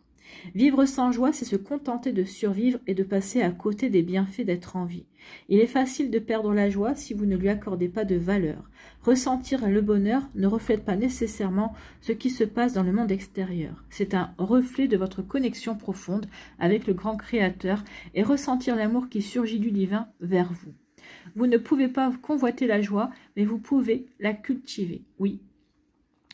Vivre sans joie, c'est se contenter de survivre et de passer à côté des bienfaits d'être en vie. Il est facile de perdre la joie si vous ne lui accordez pas de valeur. Ressentir le bonheur ne reflète pas nécessairement ce qui se passe dans le monde extérieur. C'est un reflet de votre connexion profonde avec le grand Créateur et ressentir l'amour qui surgit du divin vers vous. Vous ne pouvez pas convoiter la joie, mais vous pouvez la cultiver. Oui,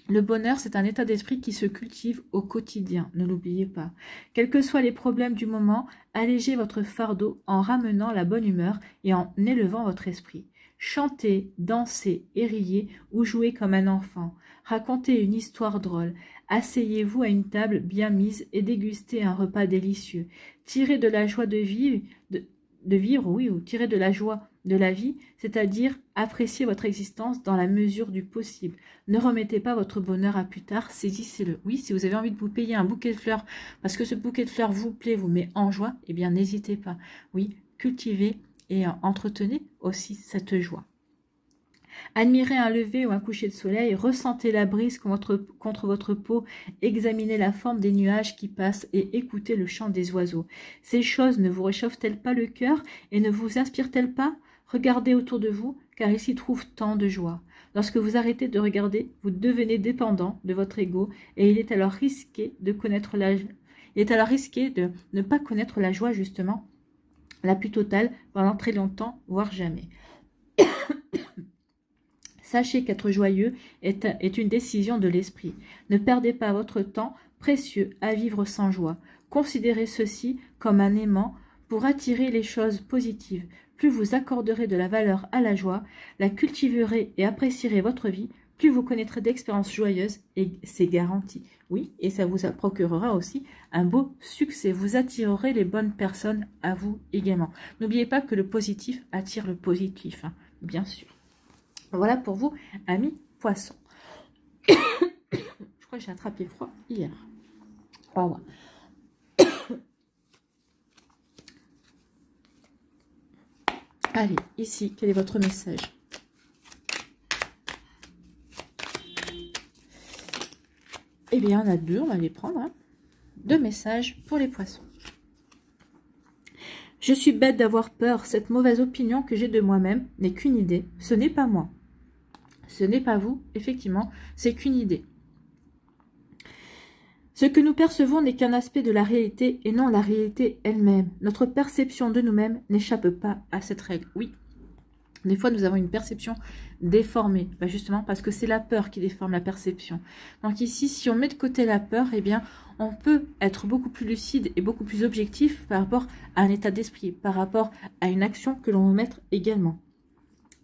le bonheur, c'est un état d'esprit qui se cultive au quotidien, ne l'oubliez pas. Quels que soient les problèmes du moment, allégez votre fardeau en ramenant la bonne humeur et en élevant votre esprit. Chantez, dansez et riez ou jouez comme un enfant. Racontez une histoire drôle. Asseyez-vous à une table bien mise et dégustez un repas délicieux. Tirez de la joie de vivre, oui, ou tirez de la joie de la vie, c'est-à-dire appréciez votre existence dans la mesure du possible. Ne remettez pas votre bonheur à plus tard, saisissez-le. Oui, si vous avez envie de vous payer un bouquet de fleurs parce que ce bouquet de fleurs vous plaît, vous met en joie, eh bien n'hésitez pas. Oui, cultivez et entretenez aussi cette joie. Admirez un lever ou un coucher de soleil, ressentez la brise contre votre peau, examinez la forme des nuages qui passent et écoutez le chant des oiseaux. Ces choses ne vous réchauffent-elles pas le cœur et ne vous inspirent-elles pas? Regardez autour de vous, car il s'y trouve tant de joie. Lorsque vous arrêtez de regarder, vous devenez dépendant de votre ego et il est alors risqué de ne pas connaître la joie, justement, la plus totale, pendant très longtemps, voire jamais. Sachez qu'être joyeux est une décision de l'esprit. Ne perdez pas votre temps précieux à vivre sans joie. Considérez ceci comme un aimant pour attirer les choses positives. Plus vous accorderez de la valeur à la joie, la cultiverez et apprécierez votre vie, plus vous connaîtrez d'expériences joyeuses et c'est garanti. Oui, et ça vous procurera aussi un beau succès. Vous attirerez les bonnes personnes à vous également. N'oubliez pas que le positif attire le positif, hein, bien sûr. Voilà pour vous, amis poissons. Je crois que j'ai attrapé froid hier. Oh, ouais. Allez, ici, quel est votre message? Eh bien, on a deux, on va les prendre. Hein. Deux messages pour les poissons. Je suis bête d'avoir peur. Cette mauvaise opinion que j'ai de moi-même n'est qu'une idée. Ce n'est pas moi. Ce n'est pas vous, effectivement, c'est qu'une idée. Ce que nous percevons n'est qu'un aspect de la réalité et non la réalité elle-même. Notre perception de nous-mêmes n'échappe pas à cette règle. Oui, des fois nous avons une perception déformée, justement parce que c'est la peur qui déforme la perception. Donc ici, si on met de côté la peur, eh bien, on peut être beaucoup plus lucide et beaucoup plus objectif par rapport à un état d'esprit, par rapport à une action que l'on va mettre également,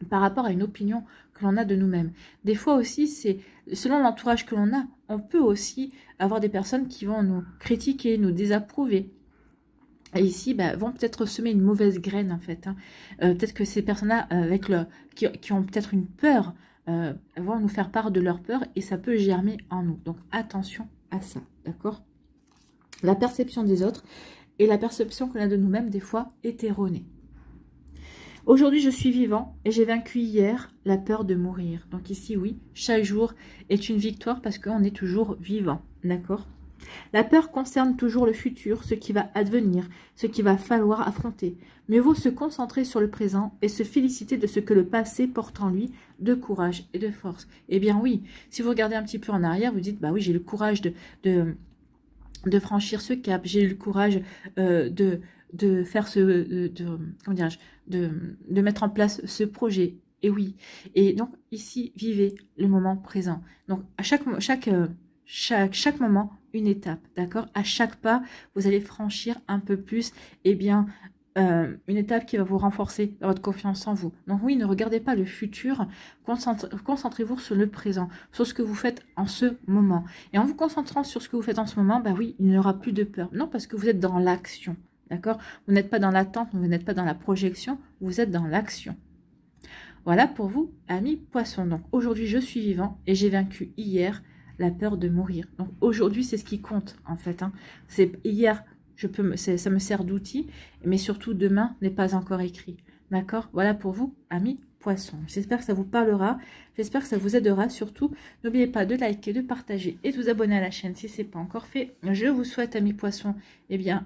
par rapport à une opinion que l'on a de nous-mêmes. Des fois aussi, c'est selon l'entourage que l'on a, on peut aussi avoir des personnes qui vont nous critiquer, nous désapprouver. Et ici, vont peut-être semer une mauvaise graine, en fait. Hein. Peut-être que ces personnes-là, qui ont peut-être une peur, vont nous faire part de leur peur et ça peut germer en nous. Donc, attention à ça, d'accord? La perception des autres et la perception qu'on a de nous-mêmes, des fois, est erronée. Aujourd'hui, je suis vivant et j'ai vaincu hier la peur de mourir. Donc ici, oui, chaque jour est une victoire parce qu'on est toujours vivant, d'accord? La peur concerne toujours le futur, ce qui va advenir, ce qu'il va falloir affronter. Mieux vaut se concentrer sur le présent et se féliciter de ce que le passé porte en lui de courage et de force. Eh bien oui, si vous regardez un petit peu en arrière, vous dites, bah oui, j'ai le courage de franchir ce cap, j'ai eu le courage de faire de mettre en place ce projet. Et oui, et donc ici, vivez le moment présent. Donc à chaque moment, une étape, d'accord? À chaque pas, vous allez franchir un peu plus, eh bien, une étape qui va vous renforcer votre confiance en vous. Donc oui, ne regardez pas le futur, concentrez-vous sur le présent, sur ce que vous faites en ce moment. Et en vous concentrant sur ce que vous faites en ce moment, oui, il n'y aura plus de peur. Non, parce que vous êtes dans l'action, d'accord? Vous n'êtes pas dans l'attente, vous n'êtes pas dans la projection, vous êtes dans l'action. Voilà pour vous, amis poissons. Donc aujourd'hui, je suis vivant et j'ai vaincu hier la peur de mourir. Donc aujourd'hui, c'est ce qui compte, en fait. Hein. C'est hier... ça me sert d'outil, mais surtout demain n'est pas encore écrit. D'accord? Voilà pour vous, amis poissons. J'espère que ça vous parlera, j'espère que ça vous aidera. Surtout, n'oubliez pas de liker, de partager et de vous abonner à la chaîne si ce n'est pas encore fait. Je vous souhaite, amis poissons,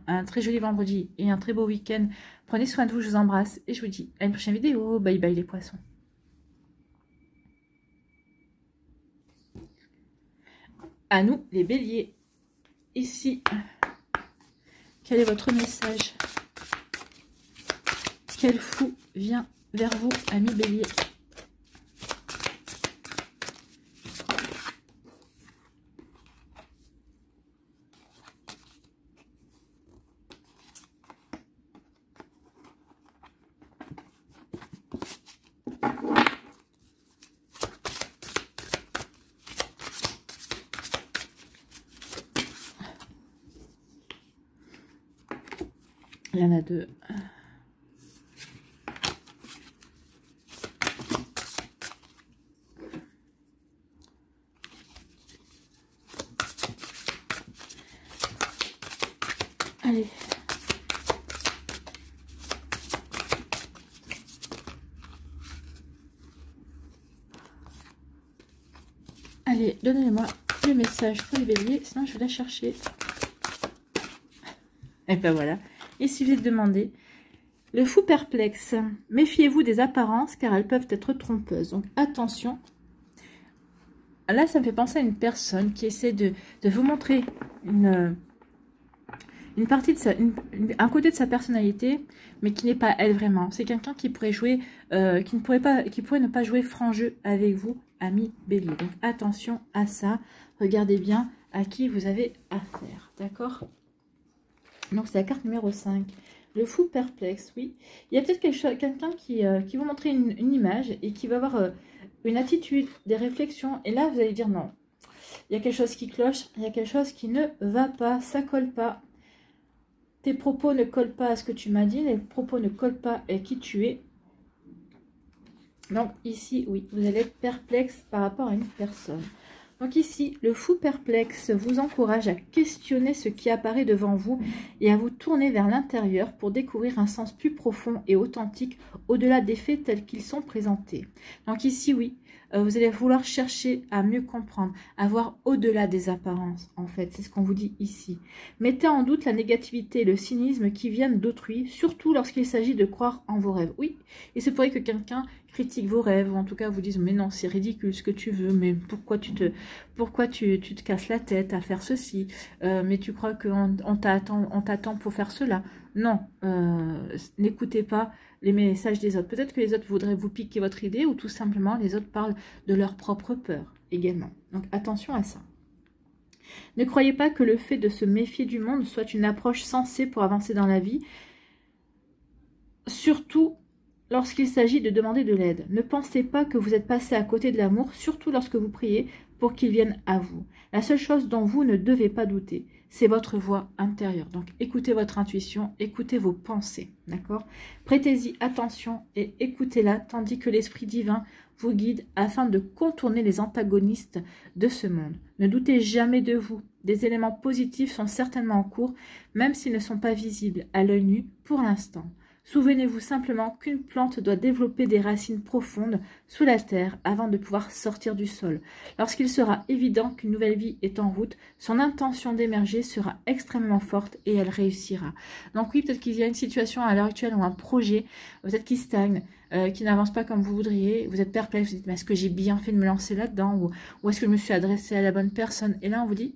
un très joli vendredi et un très beau week-end. Prenez soin de vous, je vous embrasse et je vous dis à une prochaine vidéo. Bye bye les poissons. À nous, les béliers. Ici... Quel est votre message? Quel fou vient vers vous, amis béliers? Il y en a deux. Allez. Allez, donnez-moi le message pour les béliers, sinon je vais la chercher. Et ben voilà. Il suffit de demander. Le fou perplexe. Méfiez-vous des apparences car elles peuvent être trompeuses. Donc attention. Là, ça me fait penser à une personne qui essaie de vous montrer une partie de un côté de sa personnalité, mais qui n'est pas elle vraiment. C'est quelqu'un qui pourrait jouer, qui pourrait ne pas jouer franc jeu avec vous, ami bélier. Donc attention à ça. Regardez bien à qui vous avez affaire. D'accord? Donc c'est la carte numéro 5. Le fou perplexe, oui. Il y a peut-être quelqu'un qui vous montrer une image et qui va avoir une attitude, des réflexions. Et là, vous allez dire non. Il y a quelque chose qui cloche, il y a quelque chose qui ne va pas, ça colle pas. Tes propos ne collent pas à ce que tu m'as dit, les propos ne collent pas à qui tu es. Donc ici, oui, vous allez être perplexe par rapport à une personne. Donc ici, le fou perplexe vous encourage à questionner ce qui apparaît devant vous et à vous tourner vers l'intérieur pour découvrir un sens plus profond et authentique au-delà des faits tels qu'ils sont présentés. Donc ici, oui, vous allez vouloir chercher à mieux comprendre, à voir au-delà des apparences, en fait. C'est ce qu'on vous dit ici. Mettez en doute la négativité et le cynisme qui viennent d'autrui, surtout lorsqu'il s'agit de croire en vos rêves. Oui, et c'est pour que quelqu'un critique vos rêves, ou en tout cas vous dise mais non, c'est ridicule ce que tu veux, mais pourquoi tu te casses la tête à faire ceci, mais tu crois qu'on t'attend pour faire cela. Non, n'écoutez pas les messages des autres. Peut-être que les autres voudraient vous piquer votre idée, ou tout simplement les autres parlent de leur propre peur également. Donc attention à ça. Ne croyez pas que le fait de se méfier du monde soit une approche sensée pour avancer dans la vie, surtout lorsqu'il s'agit de demander de l'aide. Ne pensez pas que vous êtes passé à côté de l'amour, surtout lorsque vous priez pour qu'il vienne à vous. La seule chose dont vous ne devez pas douter, c'est votre voix intérieure. Donc écoutez votre intuition, écoutez vos pensées, d'accord? Prêtez-y attention et écoutez-la, tandis que l'Esprit divin vous guide afin de contourner les antagonistes de ce monde. Ne doutez jamais de vous. Des éléments positifs sont certainement en cours, même s'ils ne sont pas visibles à l'œil nu pour l'instant. Souvenez-vous simplement qu'une plante doit développer des racines profondes sous la terre avant de pouvoir sortir du sol. Lorsqu'il sera évident qu'une nouvelle vie est en route, son intention d'émerger sera extrêmement forte et elle réussira. Donc oui, peut-être qu'il y a une situation à l'heure actuelle ou un projet, peut-être qui stagne, qui n'avance pas comme vous voudriez, vous êtes perplexe, vous dites, mais est-ce que j'ai bien fait de me lancer là-dedans, ou est-ce que je me suis adressée à la bonne personne? Et là, on vous dit,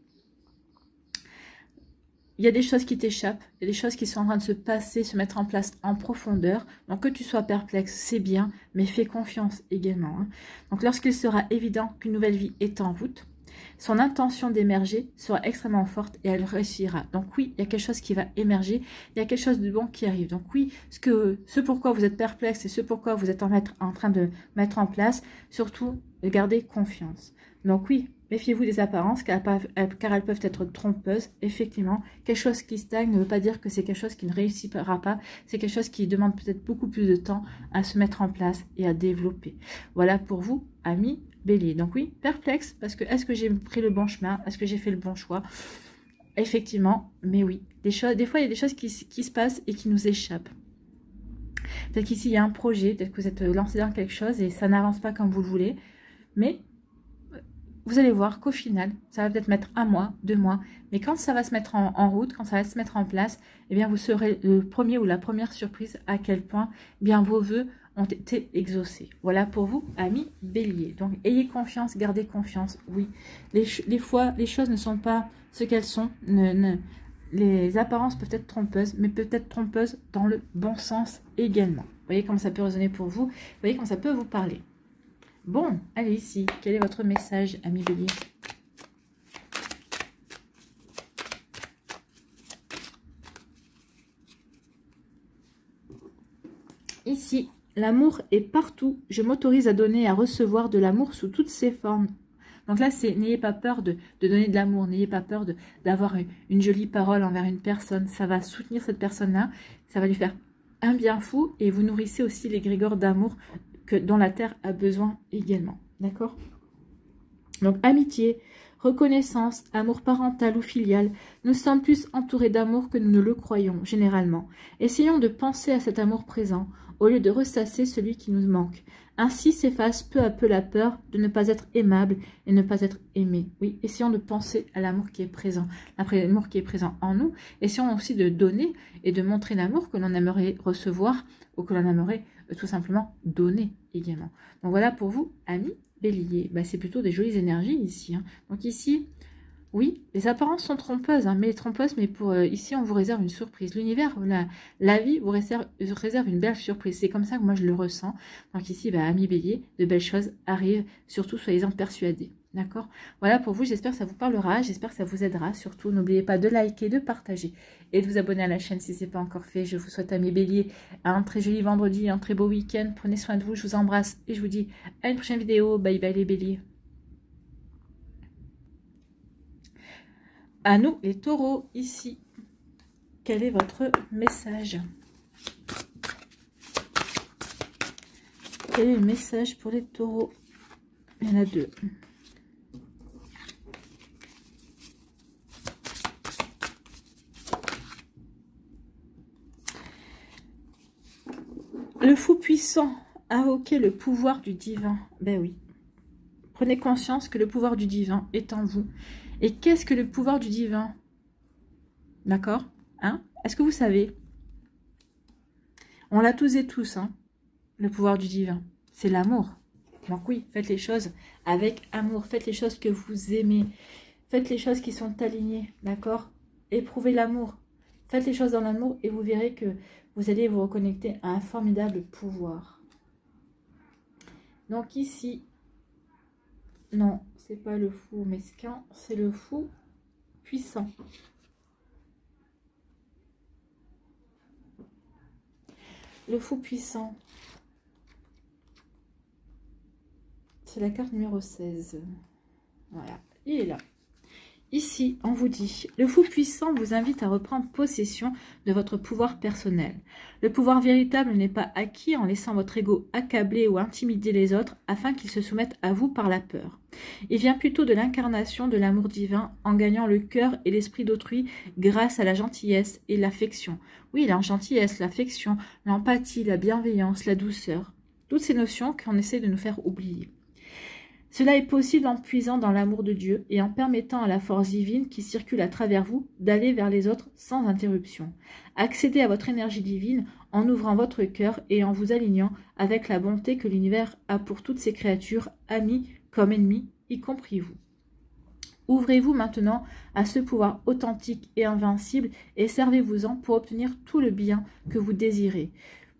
il y a des choses qui t'échappent, il y a des choses qui sont en train de se passer, se mettre en place en profondeur. Donc que tu sois perplexe, c'est bien, mais fais confiance également. Hein. Donc lorsqu'il sera évident qu'une nouvelle vie est en route, son intention d'émerger sera extrêmement forte et elle réussira. Donc oui, il y a quelque chose qui va émerger, il y a quelque chose de bon qui arrive. Donc oui, ce pourquoi vous êtes perplexe et ce pourquoi vous êtes en train de mettre en place, surtout, gardez confiance. Donc oui, méfiez-vous des apparences car elles peuvent être trompeuses. Effectivement, quelque chose qui stagne ne veut pas dire que c'est quelque chose qui ne réussira pas. C'est quelque chose qui demande peut-être beaucoup plus de temps à se mettre en place et à développer. Voilà pour vous, amis bélier. Donc oui, perplexe parce que est-ce que j'ai pris le bon chemin? Est-ce que j'ai fait le bon choix? Effectivement, mais oui. Des fois, il y a des choses qui se passent et qui nous échappent. Peut-être qu'ici, il y a un projet, peut-être que vous êtes lancé dans quelque chose et ça n'avance pas comme vous le voulez. Mais vous allez voir qu'au final, ça va peut-être mettre 1 mois, 2 mois. Mais quand ça va se mettre en route, quand ça va se mettre en place, eh bien, vous serez le premier ou la première surprise à quel point eh bien, vos vœux ont été exaucés. Voilà pour vous, amis bélier. Donc, ayez confiance, gardez confiance. Oui, les fois, les choses ne sont pas ce qu'elles sont. Les apparences peuvent être trompeuses, mais peut-être trompeuses dans le bon sens également. Vous voyez comment ça peut résonner pour vous. Vous voyez comment ça peut vous parler. Bon, allez ici. Quel est votre message, amis bélier? Ici, l'amour est partout. Je m'autorise à donner et à recevoir de l'amour sous toutes ses formes. Donc là, c'est n'ayez pas peur de donner de l'amour, n'ayez pas peur d'avoir une jolie parole envers une personne. Ça va soutenir cette personne-là, ça va lui faire un bien fou et vous nourrissez aussi l'égrégore d'amour dont la Terre a besoin également. D'accord? Donc, amitié, reconnaissance, amour parental ou filial, nous sommes plus entourés d'amour que nous ne le croyons, généralement. Essayons de penser à cet amour présent, au lieu de ressasser celui qui nous manque. Ainsi s'efface peu à peu la peur de ne pas être aimable et ne pas être aimé. Oui, essayons de penser à l'amour qui est présent, l'amour qui est présent en nous. Essayons aussi de donner et de montrer l'amour que l'on aimerait recevoir ou que l'on aimerait tout simplement donner également. Donc voilà pour vous, amis Bélier. Bah, c'est plutôt des jolies énergies ici. Hein. Donc ici, oui, les apparences sont trompeuses, hein, mais pour ici, on vous réserve une surprise. L'univers, la vie vous réserve une belle surprise. C'est comme ça que moi, je le ressens. Donc ici, bah, amis Bélier, de belles choses arrivent. Surtout, soyez-en persuadés. D'accord? Voilà pour vous, j'espère que ça vous parlera, j'espère que ça vous aidera. Surtout, n'oubliez pas de liker, de partager et de vous abonner à la chaîne si ce n'est pas encore fait. Je vous souhaite, amis Bélier, un très joli vendredi, un très beau week-end. Prenez soin de vous, je vous embrasse et je vous dis à une prochaine vidéo. Bye bye les Béliers. À nous, les taureaux, ici. Quel est votre message? Quel est le message pour les taureaux? Il y en a deux. Le fou puissant, invoquez le pouvoir du divin. Ben oui. Prenez conscience que le pouvoir du divin est en vous. Et qu'est-ce que le pouvoir du divin? D'accord? Hein? Est-ce que vous savez? On l'a tous et tous, hein, le pouvoir du divin. C'est l'amour. Donc oui, faites les choses avec amour. Faites les choses que vous aimez. Faites les choses qui sont alignées. D'accord? Éprouvez l'amour. Faites les choses dans l'amour et vous verrez que vous allez vous reconnecter à un formidable pouvoir. Donc ici, non, c'est pas le fou mesquin, c'est le fou puissant. Le fou puissant. C'est la carte numéro 16. Voilà, il est là. Ici, on vous dit, le fou puissant vous invite à reprendre possession de votre pouvoir personnel. Le pouvoir véritable n'est pas acquis en laissant votre ego accabler ou intimider les autres afin qu'ils se soumettent à vous par la peur. Il vient plutôt de l'incarnation de l'amour divin en gagnant le cœur et l'esprit d'autrui grâce à la gentillesse et l'affection. Oui, la gentillesse, l'affection, l'empathie, la bienveillance, la douceur. Toutes ces notions qu'on essaie de nous faire oublier. Cela est possible en puisant dans l'amour de Dieu et en permettant à la force divine qui circule à travers vous d'aller vers les autres sans interruption. Accédez à votre énergie divine en ouvrant votre cœur et en vous alignant avec la bonté que l'univers a pour toutes ses créatures, amis comme ennemis, y compris vous. Ouvrez-vous maintenant à ce pouvoir authentique et invincible et servez-vous-en pour obtenir tout le bien que vous désirez.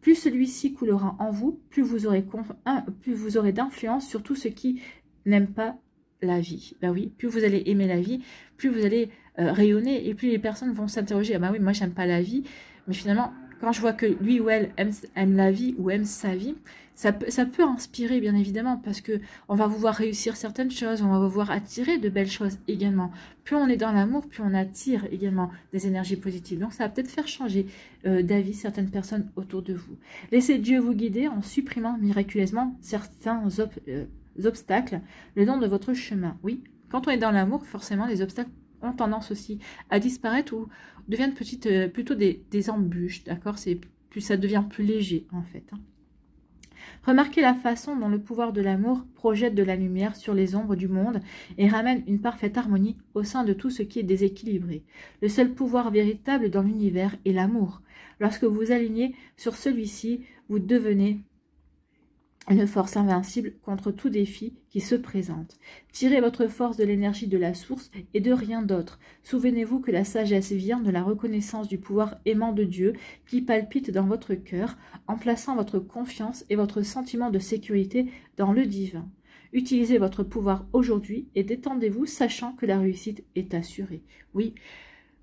Plus celui-ci coulera en vous, plus vous aurez d'influence sur tout ce qui n'aime pas la vie. Ben oui, plus vous allez aimer la vie, plus vous allez rayonner et plus les personnes vont s'interroger. Ah ben oui, moi j'aime pas la vie, mais finalement, quand je vois que lui ou elle aime la vie ou aime sa vie, ça peut inspirer bien évidemment parce que on va vous voir réussir certaines choses, on va vous voir attirer de belles choses également. Plus on est dans l'amour, plus on attire également des énergies positives. Donc ça va peut-être faire changer d'avis certaines personnes autour de vous. Laissez Dieu vous guider en supprimant miraculeusement certains obstacles le long de votre chemin. Oui, quand on est dans l'amour, forcément les obstacles ont tendance aussi à disparaître ou deviennent plutôt des embûches, d'accord? Ça devient plus léger en fait. Hein. Remarquez la façon dont le pouvoir de l'amour projette de la lumière sur les ombres du monde et ramène une parfaite harmonie au sein de tout ce qui est déséquilibré. Le seul pouvoir véritable dans l'univers est l'amour. Lorsque vous alignez sur celui-ci, vous devenez une force invincible contre tout défi qui se présente. Tirez votre force de l'énergie de la source et de rien d'autre. Souvenez-vous que la sagesse vient de la reconnaissance du pouvoir aimant de Dieu qui palpite dans votre cœur en plaçant votre confiance et votre sentiment de sécurité dans le divin. Utilisez votre pouvoir aujourd'hui et détendez-vous sachant que la réussite est assurée. Oui,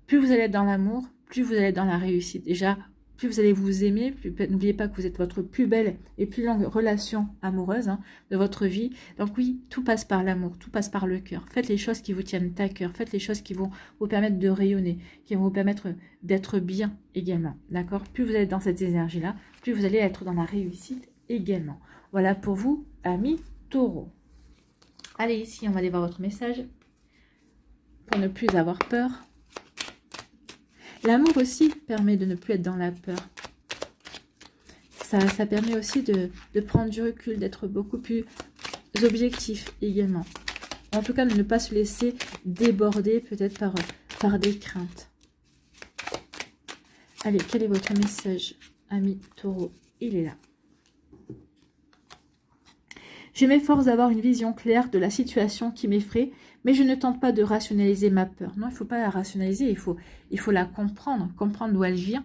plus vous allez être dans l'amour, plus vous allez être dans la réussite. Déjà, plus vous allez vous aimer. N'oubliez pas que vous êtes votre plus belle et plus longue relation amoureuse hein, de votre vie. Donc oui, tout passe par l'amour, tout passe par le cœur. Faites les choses qui vous tiennent à cœur. Faites les choses qui vont vous permettre de rayonner, qui vont vous permettre d'être bien également. D'accord? Plus vous êtes dans cette énergie-là, plus vous allez être dans la réussite également. Voilà pour vous, amis Taureau. Allez, ici, on va aller voir votre message. Pour ne plus avoir peur. L'amour aussi permet de ne plus être dans la peur. Ça permet aussi de prendre du recul, d'être beaucoup plus objectif également. En tout cas, de ne pas se laisser déborder peut-être par des craintes. Allez, quel est votre message, ami Taureau? Il est là. Je m'efforce d'avoir une vision claire de la situation qui m'effraie, mais je ne tente pas de rationaliser ma peur. Non, il ne faut pas la rationaliser, il faut la comprendre d'où elle vient,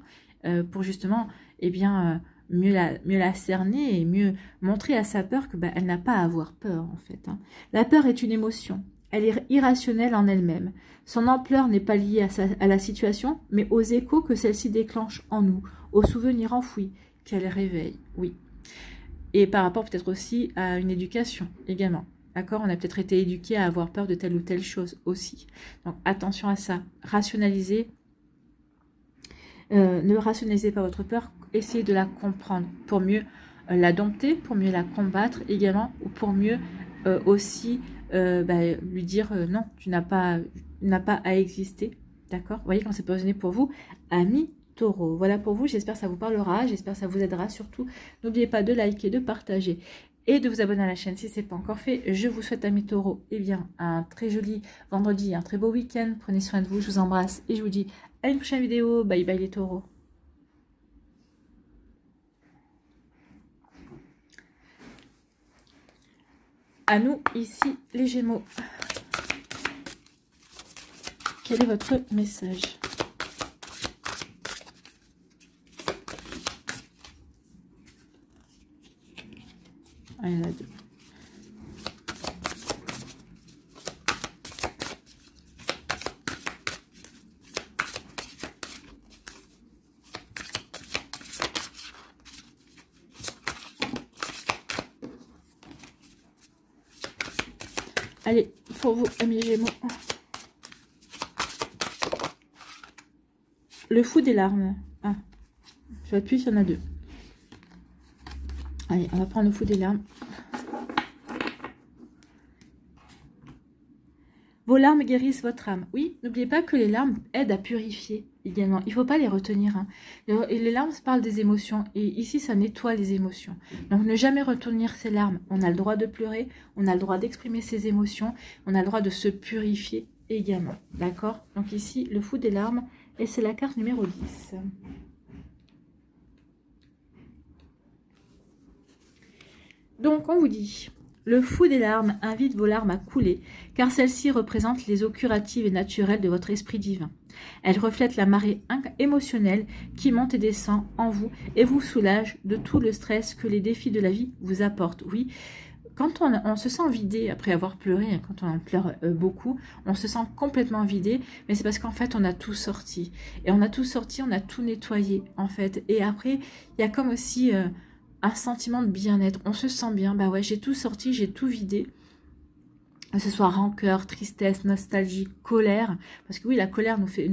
pour justement, eh bien, mieux la cerner et mieux montrer à sa peur que elle n'a pas à avoir peur, en fait. Hein. La peur est une émotion, elle est irrationnelle en elle-même. Son ampleur n'est pas liée à la situation, mais aux échos que celle-ci déclenche en nous, aux souvenirs enfouis qu'elle réveille, oui. Et par rapport peut-être aussi à une éducation également. D'accord? On a peut-être été éduqué à avoir peur de telle ou telle chose aussi. Donc attention à ça. Rationalisez. Ne rationalisez pas votre peur. Essayez de la comprendre pour mieux la dompter, pour mieux la combattre également, ou pour mieux aussi lui dire non, tu n'as pas à exister. D'accord? Vous voyez comment c'est positionné pour vous, amis Taureau. Voilà pour vous, j'espère que ça vous parlera, j'espère que ça vous aidera. Surtout, n'oubliez pas de liker, de partager et de vous abonner à la chaîne si ce n'est pas encore fait. Je vous souhaite, amis Taureau, eh bien, un très joli vendredi, un très beau week-end. Prenez soin de vous, je vous embrasse et je vous dis à une prochaine vidéo. Bye bye les Taureaux. À nous, ici, les Gémeaux. Quel est votre message ? Ah, il y en a deux. Allez, pour vous, amis Gémeaux. Le fou des larmes. Ah, je appuie, il y en a deux. Allez, on va prendre le fou des larmes. Vos larmes guérissent votre âme. Oui, n'oubliez pas que les larmes aident à purifier également. Il ne faut pas les retenir. Hein. Et les larmes parlent des émotions. Et ici, ça nettoie les émotions. Donc, ne jamais retenir ses larmes. On a le droit de pleurer. On a le droit d'exprimer ses émotions. On a le droit de se purifier également. D'accord? Donc ici, le fou des larmes. Et c'est la carte numéro 10. Donc, on vous dit... Le fou des larmes invite vos larmes à couler, car celles-ci représentent les eaux curatives et naturelles de votre esprit divin. Elles reflètent la marée émotionnelle qui monte et descend en vous et vous soulage de tout le stress que les défis de la vie vous apportent. Oui, quand on se sent vidé après avoir pleuré, quand on en pleure beaucoup, on se sent complètement vidé, mais c'est parce qu'en fait on a tout sorti. Et on a tout sorti, on a tout nettoyé en fait. Et après, il y a comme aussi... un sentiment de bien-être, on se sent bien, bah ouais, j'ai tout sorti, j'ai tout vidé, que ce soit rancœur, tristesse, nostalgie, colère, parce que oui, la colère nous fait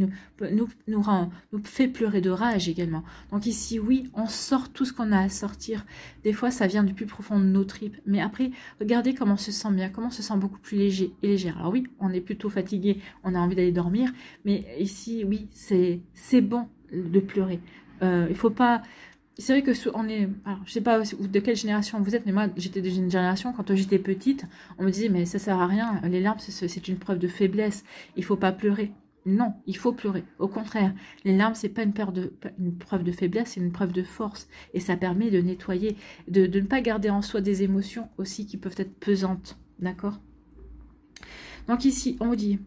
pleurer de rage également. Donc ici, oui, on sort tout ce qu'on a à sortir. Des fois, ça vient du plus profond de nos tripes, mais après, regardez comment on se sent bien, comment on se sent beaucoup plus léger et légère. Alors oui, on est plutôt fatigué, on a envie d'aller dormir, mais ici, oui, c'est bon de pleurer. Il faut pas... C'est vrai que on est, alors je sais pas de quelle génération vous êtes, mais moi j'étais d'une génération, quand j'étais petite, on me disait mais ça sert à rien, les larmes c'est une preuve de faiblesse, il faut pas pleurer. Non, il faut pleurer. Au contraire, les larmes c'est pas une preuve de faiblesse, c'est une preuve de force et ça permet de nettoyer, de ne pas garder en soi des émotions aussi qui peuvent être pesantes, d'accord? Donc ici on vous dit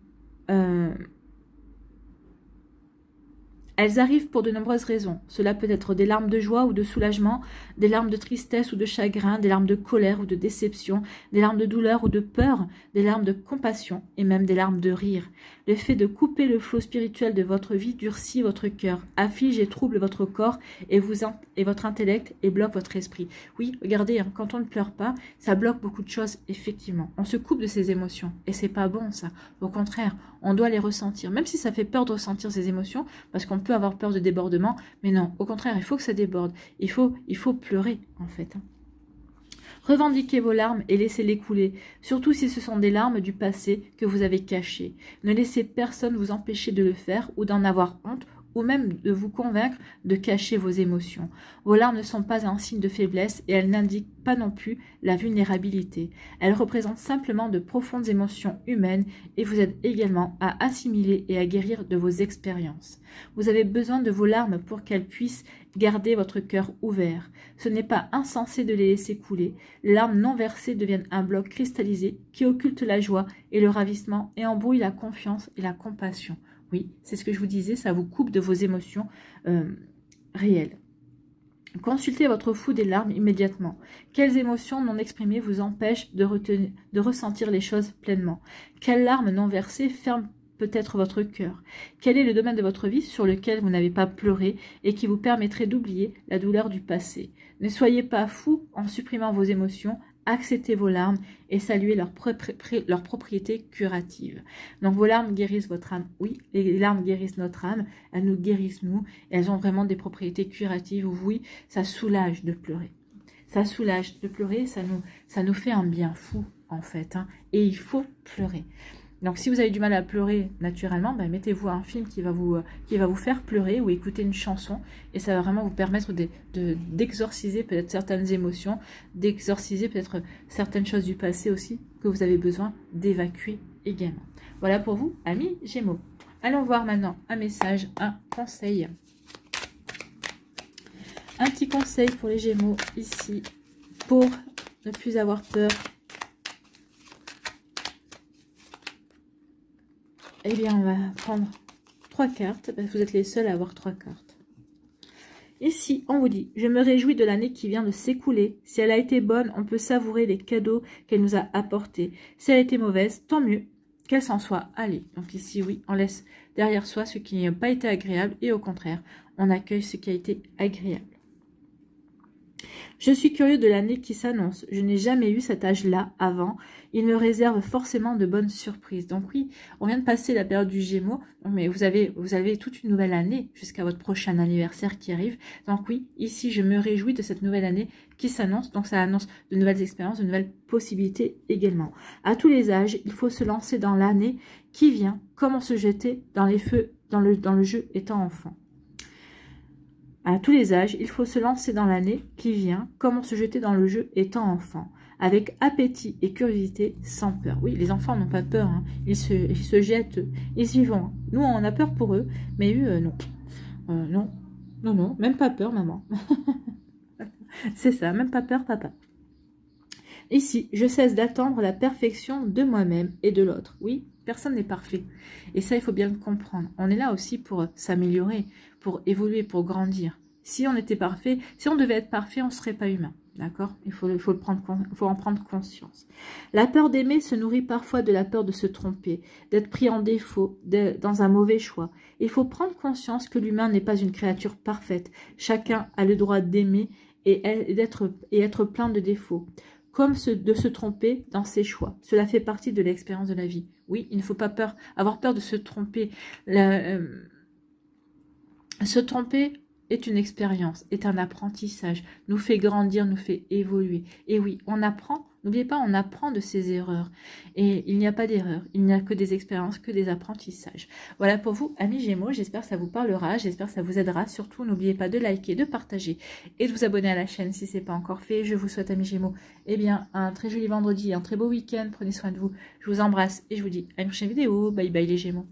Elles arrivent pour de nombreuses raisons. Cela peut être des larmes de joie ou de soulagement, des larmes de tristesse ou de chagrin, des larmes de colère ou de déception, des larmes de douleur ou de peur, des larmes de compassion et même des larmes de rire. Le fait de couper le flot spirituel de votre vie durcit votre cœur, afflige et trouble votre corps et votre intellect et bloque votre esprit. Oui, regardez, hein, quand on ne pleure pas, ça bloque beaucoup de choses, effectivement. On se coupe de ses émotions et c'est pas bon ça. Au contraire, on doit les ressentir, même si ça fait peur de ressentir ses émotions, parce qu'on peut avoir peur de débordement, mais non, au contraire, il faut que ça déborde. Il faut pleurer, en fait. Revendiquez vos larmes et laissez-les couler, surtout si ce sont des larmes du passé que vous avez cachées. Ne laissez personne vous empêcher de le faire ou d'en avoir honte, ou même de vous convaincre de cacher vos émotions. Vos larmes ne sont pas un signe de faiblesse et elles n'indiquent pas non plus la vulnérabilité. Elles représentent simplement de profondes émotions humaines et vous aident également à assimiler et à guérir de vos expériences. Vous avez besoin de vos larmes pour qu'elles puissent garder votre cœur ouvert. Ce n'est pas insensé de les laisser couler. Les larmes non versées deviennent un bloc cristallisé qui occulte la joie et le ravissement et embrouille la confiance et la compassion. Oui, c'est ce que je vous disais, ça vous coupe de vos émotions réelles. Consultez votre flou des larmes immédiatement. Quelles émotions non exprimées vous empêchent de ressentir les choses pleinement? Quelles larmes non versées ferment peut-être votre cœur? Quel est le domaine de votre vie sur lequel vous n'avez pas pleuré et qui vous permettrait d'oublier la douleur du passé? Ne soyez pas fou en supprimant vos émotions. Acceptez vos larmes et saluez leur propriété curative. Donc vos larmes guérissent votre âme. Oui, les larmes guérissent notre âme. Elles nous guérissent nous. Elles ont vraiment des propriétés curatives. Oui, ça soulage de pleurer. Ça soulage de pleurer. Ça nous fait un bien fou en fait. Hein, et il faut pleurer. Donc si vous avez du mal à pleurer naturellement, ben, mettez-vous un film qui va vous faire pleurer ou écouter une chanson et ça va vraiment vous permettre d'exorciser peut-être certaines émotions, d'exorciser peut-être certaines choses du passé aussi que vous avez besoin d'évacuer également. Voilà pour vous, amis Gémeaux. Allons voir maintenant un message, un conseil. Un petit conseil pour les Gémeaux ici pour ne plus avoir peur. Eh bien, on va prendre 3 cartes, parce que vous êtes les seuls à avoir 3 cartes. Ici, on vous dit, je me réjouis de l'année qui vient de s'écouler. Si elle a été bonne, on peut savourer les cadeaux qu'elle nous a apportés. Si elle a été mauvaise, tant mieux qu'elle s'en soit allée. Donc ici, oui, on laisse derrière soi ce qui n'a pas été agréable et au contraire, on accueille ce qui a été agréable. Je suis curieux de l'année qui s'annonce. Je n'ai jamais eu cet âge-là avant. Il me réserve forcément de bonnes surprises. Donc oui, on vient de passer la période du Gémeaux, mais vous avez toute une nouvelle année jusqu'à votre prochain anniversaire qui arrive. Donc oui, ici, je me réjouis de cette nouvelle année qui s'annonce. Donc ça annonce de nouvelles expériences, de nouvelles possibilités également. À tous les âges, il faut se lancer dans l'année qui vient. Comment se jeter dans les feux, dans le jeu étant enfant. À tous les âges, il faut se lancer dans l'année qui vient, comment se jeter dans le jeu étant enfant, avec appétit et curiosité, sans peur. Oui, les enfants n'ont pas peur, hein. Ils se jettent, ils y vont. Nous, on a peur pour eux, mais eux, non. Non, même pas peur, maman. C'est ça, même pas peur, papa. Ici, je cesse d'attendre la perfection de moi-même et de l'autre. Oui, personne n'est parfait. Et ça, il faut bien le comprendre. On est là aussi pour s'améliorer, pour évoluer, pour grandir. Si on était parfait, si on devait être parfait, on ne serait pas humain. D'accord? Il faut en prendre conscience. La peur d'aimer se nourrit parfois de la peur de se tromper, d'être pris en défaut, dans un mauvais choix. Il faut prendre conscience que l'humain n'est pas une créature parfaite. Chacun a le droit d'aimer et être plein de défauts. Comme de se tromper dans ses choix. Cela fait partie de l'expérience de la vie. Oui, il ne faut pas avoir peur de se tromper. Se tromper est une expérience, est un apprentissage, nous fait grandir, nous fait évoluer. Et oui, on apprend, n'oubliez pas, on apprend de ses erreurs. Et il n'y a pas d'erreur, il n'y a que des expériences, que des apprentissages. Voilà pour vous, amis Gémeaux, j'espère que ça vous parlera, j'espère que ça vous aidera. Surtout, n'oubliez pas de liker, de partager et de vous abonner à la chaîne si ce n'est pas encore fait. Je vous souhaite, amis Gémeaux, eh bien, un très joli vendredi, un très beau week-end, prenez soin de vous. Je vous embrasse et je vous dis à une prochaine vidéo. Bye bye les Gémeaux.